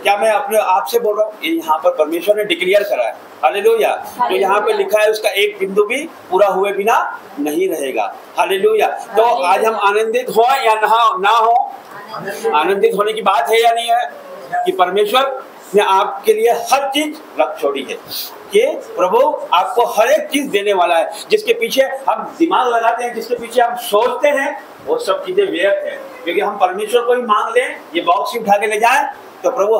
क्या मैं अपने आप से बोल रहा हूँ? ये यहाँ पर परमेश्वर ने डिक्लेयर करा है। हालेलुया। जो यहाँ पे लिखा है उसका एक बिंदु भी पूरा हुए बिना नहीं रहेगा। हालेलुया। तो आज हम आनंदित हो या ना हो, आनंदित होने की बात है या नहीं है कि परमेश्वर ने आपके लिए हर चीज रख छोड़ी है कि प्रभु आपको हर एक चीज देने वाला है। जिसके पीछे हम दिमाग लगाते हैं, जिसके पीछे हम सोचते हैं, वो सब चीजें व्यर्थ है। क्योंकि हम परमेश्वर को ही मांग लें, ये बॉक्स ही उठा के ले जाएं, तो प्रभु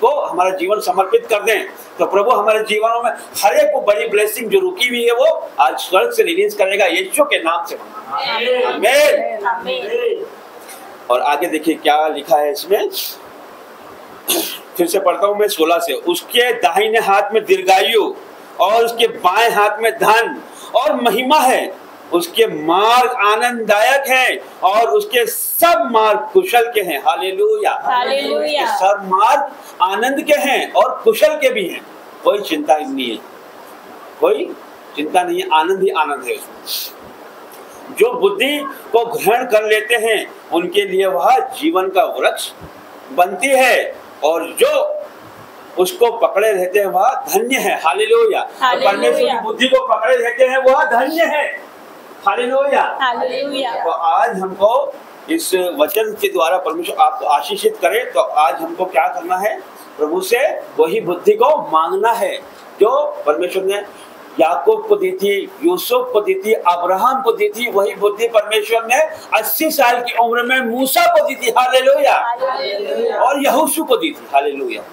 को हमारा जीवन समर्पित कर दें, तो प्रभु हमारे जीवनों में हर एक को बड़ी ब्लेसिंग जो रुकी हुई है वो आज स्वर्ग से रिलीज करेगा, यीशु के नाम से। आमीन। और आगे देखिए क्या लिखा है इसमें, फिर से पढ़ता हूं मैं 16 से। उसके दाहिने हाथ में दीर्घायु और उसके बाएं हाथ में धन और महिमा है। उसके मार्ग आनंददायक हैं और उसके सब मार्ग कुशल के हैं। Hallelujah, hallelujah. सब मार्ग आनंद के हैं और कुशल के भी हैं। कोई चिंता नहीं है, कोई चिंता नहीं है, आनंद ही आनंद है उसमें। जो बुद्धि को ग्रहण कर लेते हैं उनके लिए वह जीवन का वृक्ष बनती है और जो उसको पकड़े रहते हैं वह धन्य है। हालेलुया। तो परमेश्वर की बुद्धि को पकड़े रहते हैं वह धन्य है। Hallelujah, hallelujah. तो आज हमको इस वचन के द्वारा परमेश्वर आपको आशीषित करे। तो आज हमको क्या करना है, प्रभु से वही बुद्धि को मांगना है जो परमेश्वर ने याकूब को दी थी, यूसुफ को दी थी, अब्राहम को दी थी। वही बुद्धि परमेश्वर ने 80 साल की उम्र में मूसा को दी थी। हालेलुया। और यहोशू को दी थी। हालेलुया।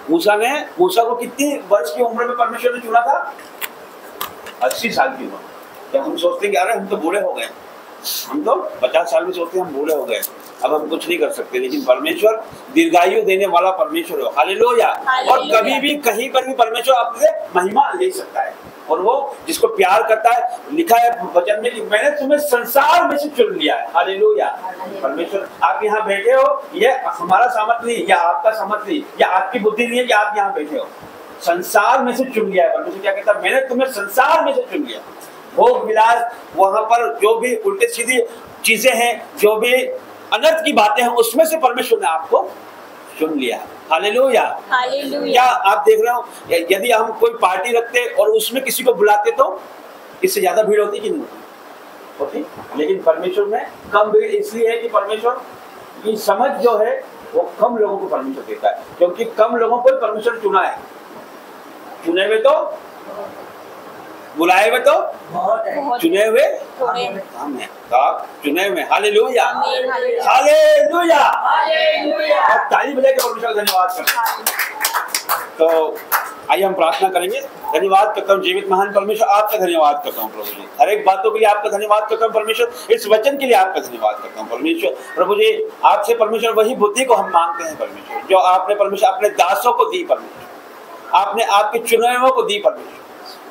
मूसा को कितनी वर्ष की उम्र में परमेश्वर ने चुना था? 80 साल की उम्र। जब हम सोचते हैं कि अरे हम तो बूढ़े हो गए, हम तो 50 साल में सोचते हैं हम बूढ़े हो गए, अब हम कुछ नहीं कर सकते, लेकिन परमेश्वर दीर्घायु देने वाला परमेश्वर है। हालेलुया। और कभी भी कहीं पर भी परमेश्वर आपसे महिमा ले सकता है। और वो जिसको प्यार करता है, लिखा है वचन में कि मैंने तुम्हें संसार में से चुन लिया है। हालेलुया। परमेश्वर, आप यहाँ बैठे हो, ये हमारा सामर्थ नहीं, या आपका सामर्थ नहीं, या आपकी बुद्धि नहीं है कि आप यहाँ बैठे हो, संसार में से चुन लिया है। परमेश्वर क्या कहता है, मैंने तुम्हें संसार में से चुन लिया। भोग विलास, वहां पर जो भी उल्टे सीधी चीजें हैं, जो भी अनर्थ की बातें हैं, उसमें से परमेश्वर ने आपको चुन लिया। हालेलुया। क्या आप देख रहे हो, यदि हम कोई पार्टी रखते और उसमें किसी को बुलाते तो इससे ज्यादा भीड़ होती कि नहीं होती? लेकिन परमेश्वर में कम भीड़ इसलिए है कि परमेश्वर की समझ जो है वो कम लोगों को परमेश्वर देता है, क्योंकि कम लोगों को परमेश्वर चुना है। चुने हुए तो, बुलाए हुए तो, चुने हुए हम हैं। तो आप चुने हुए। Hallelujah, hallelujah. अब ताली बजा के परमेश्वर धन्यवाद करते हैं। तो आइए हम प्रार्थना करेंगे। धन्यवाद करता हूँ जीवित महान परमेश्वर, आपका धन्यवाद करता हूँ प्रभु जी, हर एक बातों के लिए आपका धन्यवाद करता हूँ परमेश्वर, इस वचन के लिए आपका धन्यवाद करता हूँ परमेश्वर। प्रभु जी, आपसे परमेश्वर वही बुद्धि को हम मांगते हैं परमेश्वर, जो आपने परमेश्वर अपने दासों को दी परमेश्वर, आपने आपके चुने हुए को दी परमेश्वर।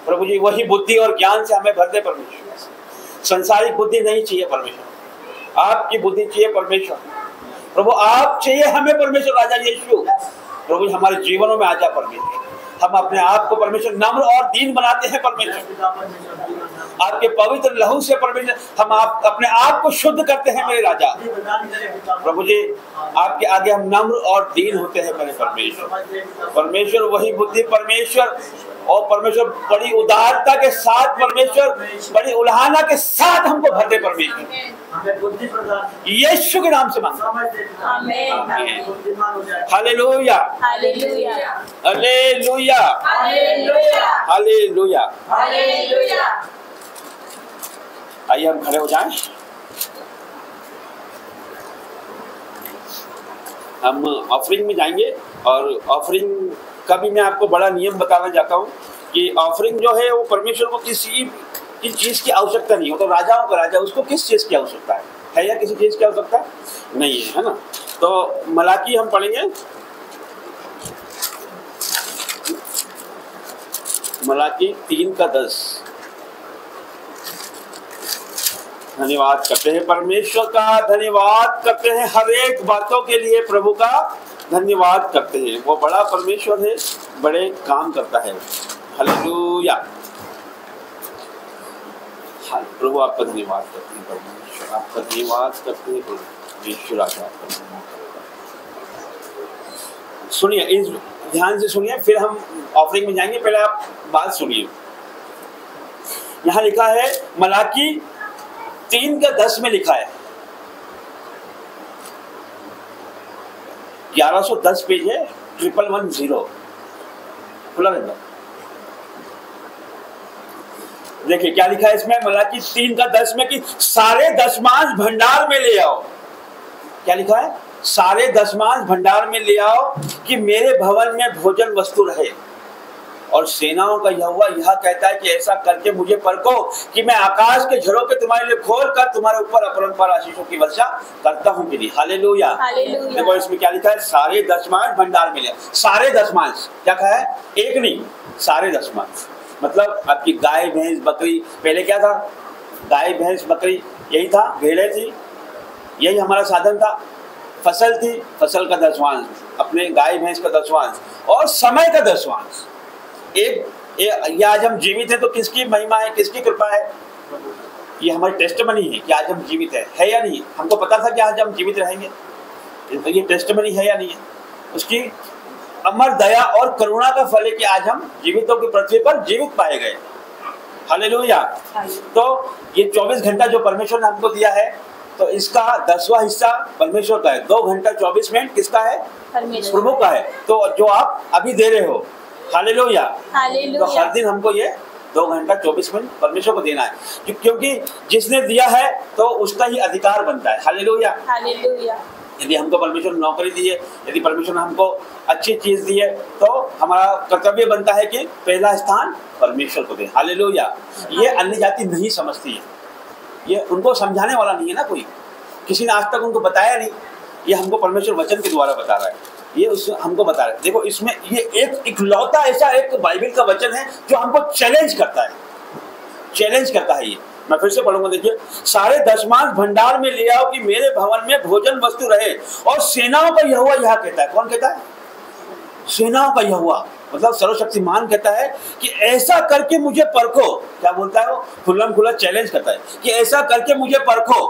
प्रभु जी, वही बुद्धि और ज्ञान से हमें भर दे परमेश्वर। संसारिक बुद्धि नहीं चाहिए परमेश्वर, आपकी बुद्धि चाहिए परमेश्वर। प्रभु आप चाहिए हमें परमेश्वर। राजा यीशु, प्रभु हमारे जीवनों में आजा परमेश्वर। हम अपने आप को परमेश्वर नम्र और दीन बनाते हैं परमेश्वर, आपके पवित्र लहू से परमेश्वर हम अपने आप को शुद्ध करते हैं मेरे राजा। प्रभु जी, आपके आगे हम नम्र और दीन होते हैं मेरे परमेश्वर। परमेश्वर वही बुद्धि परमेश्वर, और परमेश्वर बड़ी उदारता के साथ परमेश्वर, बड़ी उल्हाना के साथ हमको भर दे परमेश्वर, यीशु के नाम से मांगता हूं। Hallelujah, hallelujah, hallelujah, hallelujah, hallelujah. आइए हम खड़े हो जाएं। हम ऑफरिंग में जाएंगे, और ऑफरिंग का भी मैं आपको बड़ा नियम बताना चाहता हूँ कि ऑफरिंग जो है वो परमेश्वर को किसी की चीज़ की आवश्यकता नहीं हो। तो राजाओं का राजा, उसको किस चीज़ की आवश्यकता है या किसी चीज़ की आवश्यकता नहीं है, है ना? तो मलाकी हम पढ़ेंगे, मलाकी 3:10। धन्यवाद करते हैं परमेश्वर का, धन्यवाद करते हैं हर एक बातों के लिए, प्रभु का धन्यवाद करते हैं। वो बड़ा परमेश्वर है, बड़े काम करता है। हालेलुया। प्रभु आपका धन्यवाद करते हैं परमेश्वर, आपका धन्यवाद करते हैं परमेश्वर। सुनिए, इस ध्यान से सुनिए, फिर हम ऑफरिंग में जाएंगे। पहले आप बात सुनिए। यहाँ लिखा है मलाकी 3:10 में लिखा है, 1110 पेज है, 1110 खुला रहता। देखिए क्या लिखा है इसमें, मलाकी 3:10 में कि सारे दशमांश भंडार में ले आओ। क्या लिखा है? सारे दशमांश भंडार में ले आओ कि मेरे भवन में भोजन वस्तु रहे। और सेनाओं का यहोवा यह कहता है कि ऐसा करके मुझे परखो कि मैं आकाश के झरोखे तुम्हारे लिए खोल कर तुम्हारे ऊपर अपरंपार आशीषों की वर्षा करता हूँ कि नहीं। हालेलुया। देखो इसमें क्या लिखा है, सारे दशमांश भंडार में ले। सारे दशमांश क्या कहा है? एक नहीं, सारे दशमांश। मतलब आपकी गाय भैंस बकरी, पहले क्या था? गाय भैंस बकरी यही था, भेड़े थी, यही हमारा साधन था। फसल थी, फसल का दशमांश, अपने गाय भैंस का दशमांश, और समय का दशमांश। ये आज हम जीवित हैं तो किसकी महिमा है, किसकी कृपा है? ये हमारी टेस्टमनी है कि आज हम जीवित है या नहीं। हमको पता था कि आज हम जीवित रहेंगे, तो ये टेस्टमनी है या नहीं है? उसकी अमर दया और करुणा का फल है कि आज हम जीवितों की पृथ्वी पर जीवित पाए गए। हालेलुया। तो ये 24 घंटा जो परमेश्वर ने हमको दिया है, तो इसका 10वां हिस्सा परमेश्वर का है। 2 घंटा 24 मिनट किसका है? प्रभु का है। तो जो आप अभी दे रहे हो, हालेलुया, तो हर दिन हमको ये 2 घंटा 24 मिनट परमेश्वर को देना है, क्योंकि जिसने दिया है तो उसका ही अधिकार बनता है। हालेलुया। यदि हमको परमेश्वर ने नौकरी दी है, यदि परमेश्वर ने हमको अच्छी चीज दी है, तो हमारा कर्तव्य बनता है कि पहला स्थान परमेश्वर को दें। हालेलुया। ये अन्य जाति नहीं समझती है, ये उनको समझाने वाला नहीं है ना कोई, किसी ने आज तक उनको बताया नहीं। ये हमको परमेश्वर वचन के द्वारा बता रहा है, ये उस हमको बता रहा है। देखो इसमें ये एक इकलौता ऐसा एक बाइबल का वचन है जो हमको चैलेंज करता है, चैलेंज करता है। ये मैं फिर से पढ़ूंगा, देखिए, सारे दशमांश भंडार में ले आओ कि मेरे भवन में भोजन वस्तु रहे। और सेनाओं का यहोवा यह कहता है। कौन कहता है? सेनाओं का यहोवा, मतलब सर्वशक्तिमान कहता है कि ऐसा करके मुझे परखो। क्या बोलता है वो? खुल्लम खुल्ला चैलेंज करता है कि ऐसा करके मुझे परखो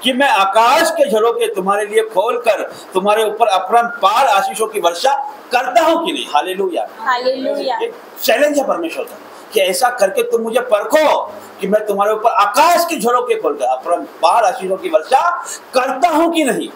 कि मैं आकाश के झरोखे तुम्हारे लिए खोलकर तुम्हारे ऊपर अपरंपार आशीषों की वर्षा करता हूं कि नहीं। हालेलुया। हालेलुया। एक चैलेंज है परमेश्वर का कि ऐसा करके तुम मुझे परखो कि मैं तुम्हारे ऊपर आकाश के झरोखे खोलकर अपरंपार आशीषों की वर्षा करता हूं कि नहीं।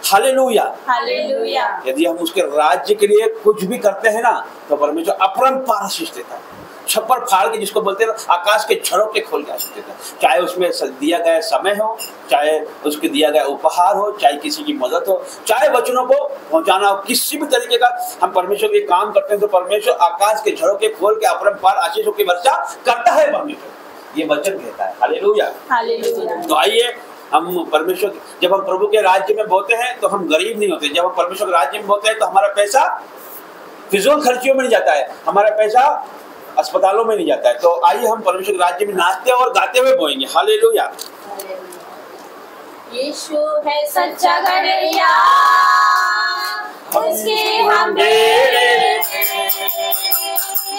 हालेलुया। हालेलुया। यदि हम उसके राज्य के लिए कुछ भी करते हैं ना, तो परमेश्वर अपरंपार आशीष देता है, छप्पर फाड़ के, जिसको बोलते हैं आकाश के झरोखे खोल के आशीष देता है। चाहे उसमें दिया गया समय हो, चाहे उसके दिया गया उपहार हो, चाहे किसी की मदद हो, चाहे वचनों को पहुंचाना हो, किसी भी तरीके का हम परमेश्वर के काम करते हैं, तो परमेश्वर आकाश के झरोखे खोल के अपरंपार आशीषों की वर्षा करता है। परमेश्वर ये वचन कहता है। हालेलुया। हालेलुया। तो आइए हम परमेश्वर, जब हम प्रभु के राज्य में बोते हैं तो हम गरीब नहीं होते। जब हम परमेश्वर के राज्य में बोते हैं तो हमारा पैसा फिजूल खर्चियों में नहीं जाता है, हमारा पैसा अस्पतालों में नहीं जाता है। तो आइए हम परमेश्वर के राज्य में नाचते और गाते हुए बोएंगे। हालेलुया। यीशु है सच्चा गड़िया, उसके हम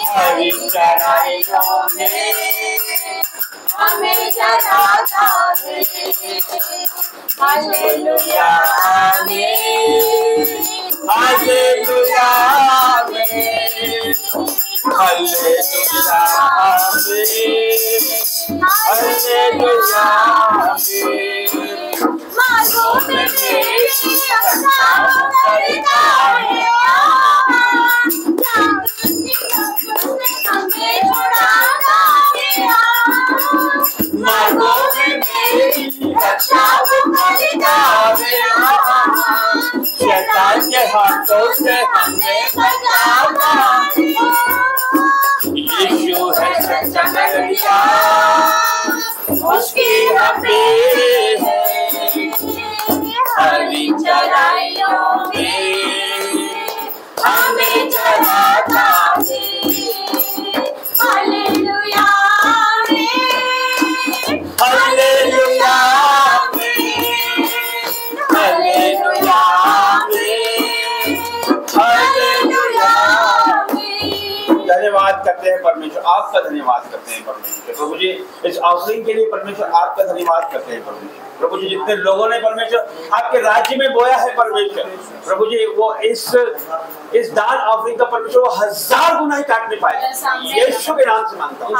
हरी चढ़ाइयों में हमें चढ़ाता है। हालेलुया में, हालेलुया में, हालेलुया में, हालेलुया में। मांगो में मेरी आशा करता है, हमें छुड़ाता है। मांगो में मेरी रक्षा करता है, शैतान के हाथों से हमें बचाता है। यीशु है सच्चा गड़िया, उसकी हमें हरी चढ़ाइयों में हमें चढ़ाता है। हालेलुया में, हालेलुया में, हालेलुया में, हालेलुया में। धन्यवाद करते हैं परमेश्वर, आपका धन्यवाद करते हैं परमेश्वर। प्रभु जी इस ऑफरिंग के लिए परमेश्वर आपका धन्यवाद करते हैं परमेश्वर। प्रभु जी जितने लोगों ने परमेश्वर आपके राज्य में बोया है परमेश्वर, प्रभु जी वो इस दान ऑफरिंग का परमेश्वर वो 1000 गुना ही काट नहीं पाए। यीशु के नाम से मांगता हूँ।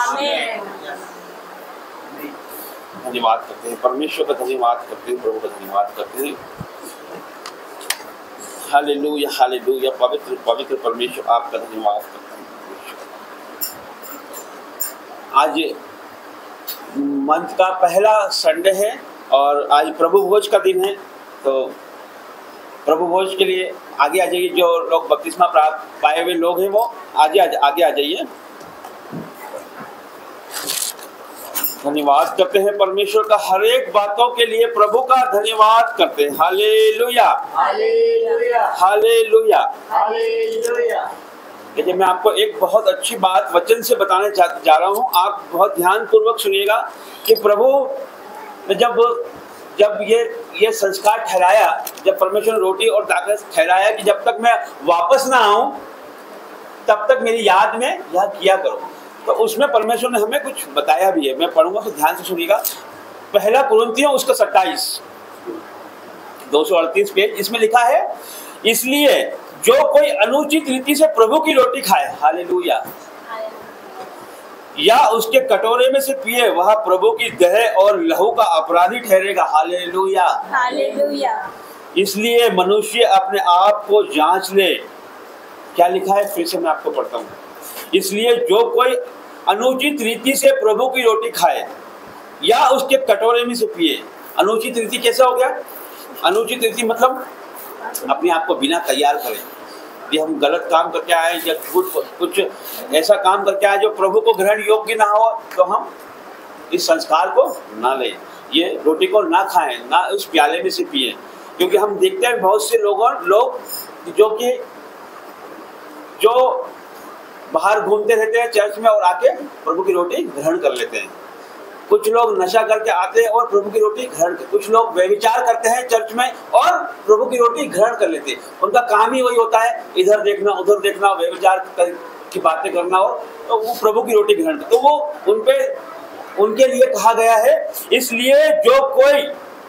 धन्यवाद करते हैं परमेश्वर का, धन्यवाद करते हैं प्रभु का, धन्यवाद करते हैं। Hallelujah hallelujah. पवित्र पवित्र परमेश्वर आपका धन्यवाद करता हूँ। आज मंथ का पहला संडे है और आज प्रभु भोज का दिन है, तो प्रभु भोज के लिए आगे आ जाइए। जो लोग बपतिस्मा प्राप्त पाए हुए लोग हैं वो आगे आ जाइए। धन्यवाद करते हैं परमेश्वर का हर एक बातों के लिए, प्रभु का धन्यवाद करते हैं। Hallelujah hallelujah hallelujah hallelujah. देखिए, मैं आपको एक बहुत अच्छी बात वचन से बताने जा रहा हूँ। आप बहुत ध्यान पूर्वक सुनिएगा कि प्रभु ने जब ये संस्कार ठहराया, जब परमेश्वर ने रोटी और दाखरस ठहराया कि जब तक मैं वापस ना आऊं तब तक मेरी याद में यह किया करो, तो उसमें परमेश्वर ने हमें कुछ बताया भी है। मैं पढ़ूंगा तो ध्यान से सुनिएगा। पहला कुरिन्थियों उसका 27 238 पेज, इसमें लिखा है, इसलिए जो कोई अनुचित रीति से प्रभु की रोटी खाए, हालेलुया, या उसके कटोरे में से पिए, वह प्रभु की देह और लहू का अपराधी ठहरेगा। Hallelujah hallelujah. इसलिए मनुष्य अपने आप को जांच ले। क्या लिखा है, फिर से मैं आपको पढ़ता हूँ। इसलिए जो कोई अनुचित रीति से प्रभु की रोटी खाए या उसके कटोरे में से पिए। अनुचित रीति कैसा हो गया? अनुचित रीति मतलब अपने आप को बिना तैयार करें। यदि हम गलत काम करके आए या कुछ ऐसा काम करके आए जो प्रभु को ग्रहण योग्य ना हो, तो हम इस संस्कार को ना लें, ये रोटी को ना खाएं, ना उस प्याले में से पिए। क्योंकि हम देखते हैं बहुत से लोग जो बाहर घूमते रहते हैं चर्च में और आके प्रभु की रोटी ग्रहण कर लेते हैं। कुछ लोग नशा करके आते हैं और प्रभु की रोटी ग्रहण करते, कुछ लोग व्यभिचार करते हैं चर्च में और प्रभु की रोटी ग्रहण कर लेते हैं। उनका काम ही वही होता है, इधर देखना उधर देखना, व्यभिचार की बातें करना, और तो वो प्रभु की रोटी ग्रहण करते। तो वो उनके लिए कहा गया है, इसलिए जो कोई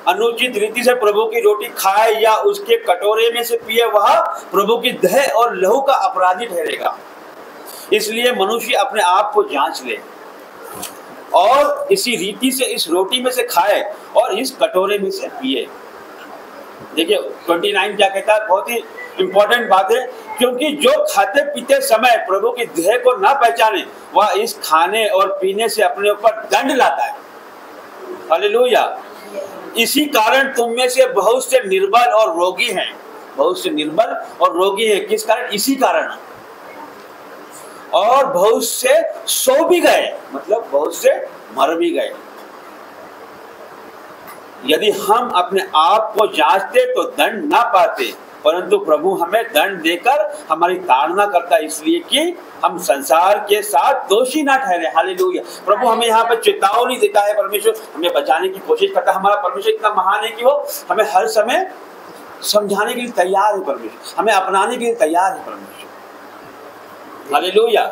अनुचित रीति से प्रभु की रोटी खाए या उसके कटोरे में से पिए, वह प्रभु की देह और लहू का अपराधी ठहरेगा। इसलिए मनुष्य अपने आप को जांच ले और इसी रीति से इस रोटी में से खाए और इस कटोरे में से पिए। देखिए 29 क्या कहता है, बहुत ही इंपॉर्टेंट बात है, क्योंकि जो खाते पीते समय प्रभु की देह को ना पहचाने, वह इस खाने और पीने से अपने ऊपर दंड लाता है। हालेलुया। इसी कारण तुम में से बहुत से निर्बल और रोगी हैं। बहुत से निर्बल और रोगी हैं। किस कारण? इसी कारण। और बहुत से सो भी गए, मतलब बहुत से मर भी गए। यदि हम अपने आप को जांचते तो दंड ना पाते, परंतु प्रभु हमें दंड देकर हमारी ताड़ना करता है, इसलिए कि हम संसार के साथ दोषी ना ठहरे। हालेलुया। प्रभु हमें यहाँ पर चेतावनी देता है। परमेश्वर हमें बचाने की कोशिश करता है। हमारा परमेश्वर इतना महान है कि वो हमें हर समय समझाने के लिए तैयार है। परमेश्वर हमें अपनाने के लिए तैयार है। परमेश्वर हालेलुया।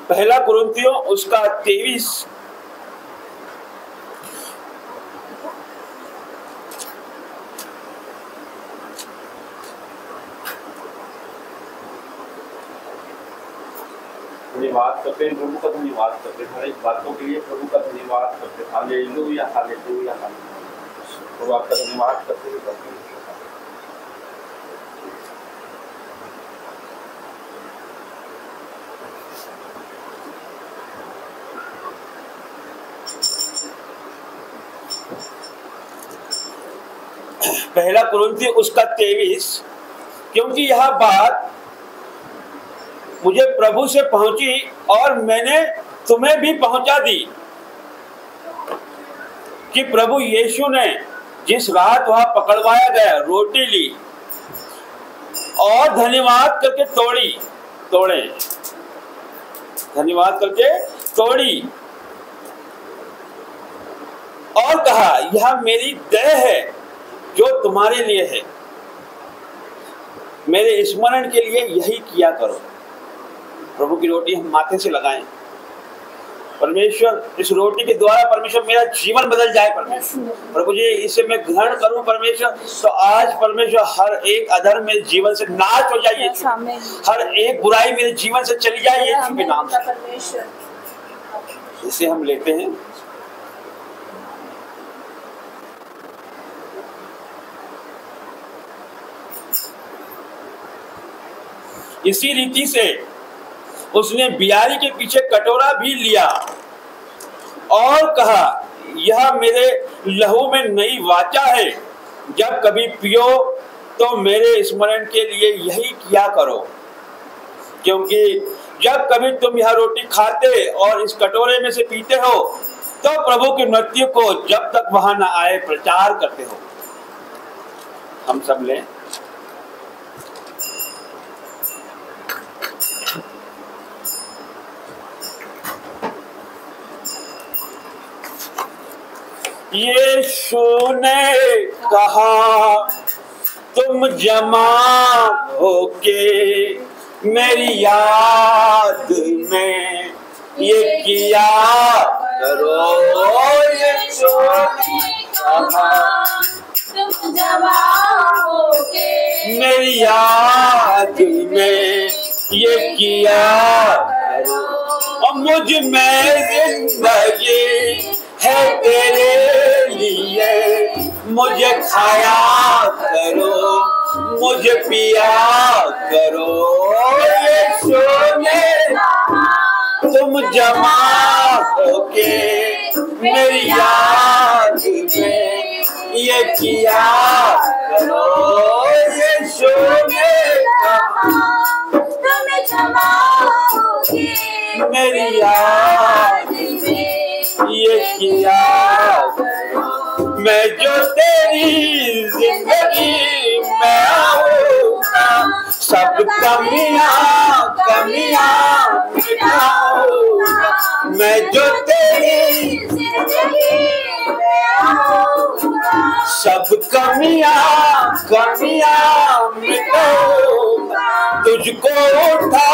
पहला कुरिन्थियों उसका 23 धन्यवाद करते हैं, प्रभु का धन्यवाद करते हैं, हर एक बातों के लिए प्रभु का धन्यवाद करते हैं। Hallelujah hallelujah hallelujah. प्रभु आपका धन्यवाद करते हैं। पहला कुरिन्थियों उसका 23, क्योंकि यह बात मुझे प्रभु से पहुंची और मैंने तुम्हें भी पहुंचा दी कि प्रभु यीशु ने जिस रात वह पकड़वाया गया रोटी ली और धन्यवाद करके तोड़े धन्यवाद करके तोड़ी और कहा, यह मेरी देह है जो तुम्हारे लिए है, मेरे स्मरण के लिए यही किया करो। प्रभु की रोटी हम माथे से लगाएं। परमेश्वर इस रोटी के द्वारा परमेश्वर मेरा जीवन बदल जाए। परमेश्वर प्रभु जी इसे मैं ग्रहण करूं। परमेश्वर तो आज परमेश्वर हर एक अधर्म मेरे जीवन से नाश हो जाए, हर एक बुराई मेरे जीवन से चली जाए यीशु के नाम से। इसे हम लेते हैं। इसी रीति से उसने बियारी के पीछे कटोरा भी लिया और कहा, यह मेरे लहू में नई वाचा है, जब कभी पियो तो मेरे स्मरण के लिए यही किया करो। क्योंकि जब कभी तुम यह रोटी खाते और इस कटोरे में से पीते हो तो प्रभु की मृत्यु को जब तक वहां न आए प्रचार करते हो। हम सब लें। यीशु ने कहा, तुम जमा होके मेरी याद में ये किया करो। यीशु ने कहा, तुम जमा होके मेरी याद में ये किया करो। और मुझ में जिंदगी है तेरे लिए, मुझे खाया करो, मुझे पिया करो। यीशु ने तुम जमा होके मेरी याद में ये किया करो। यीशु ने तुम जमा होके मेरी याद में ये किया करो। मैं जो तेरी जिंदगी में आऊंगा, सब कमियां मिटाऊंगा। मैं जो तेरी जिंदगी में आऊंगा, सब कमियां मिटाऊंगा। तुझको उठा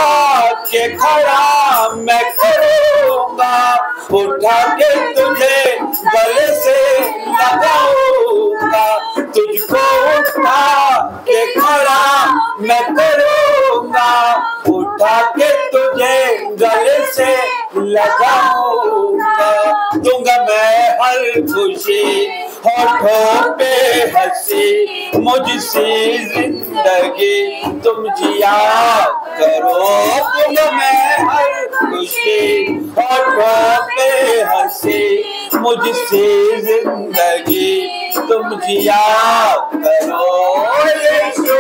के खड़ा मैं करूंगा, उठा के तुझे गले से लगाऊंगा। तुझको उठा के खड़ा मैं करूंगा, उठा के तुझे गले से लगाऊंगा। दूंगा मैं हर खुशी, होठों पे हंसी, मुझसे जिंदगी तुम जिया करो। दूंगा मैं हर खुशी, होठों पे हंसी, मुझसे जिंदगी तुम जिया करो। यीशु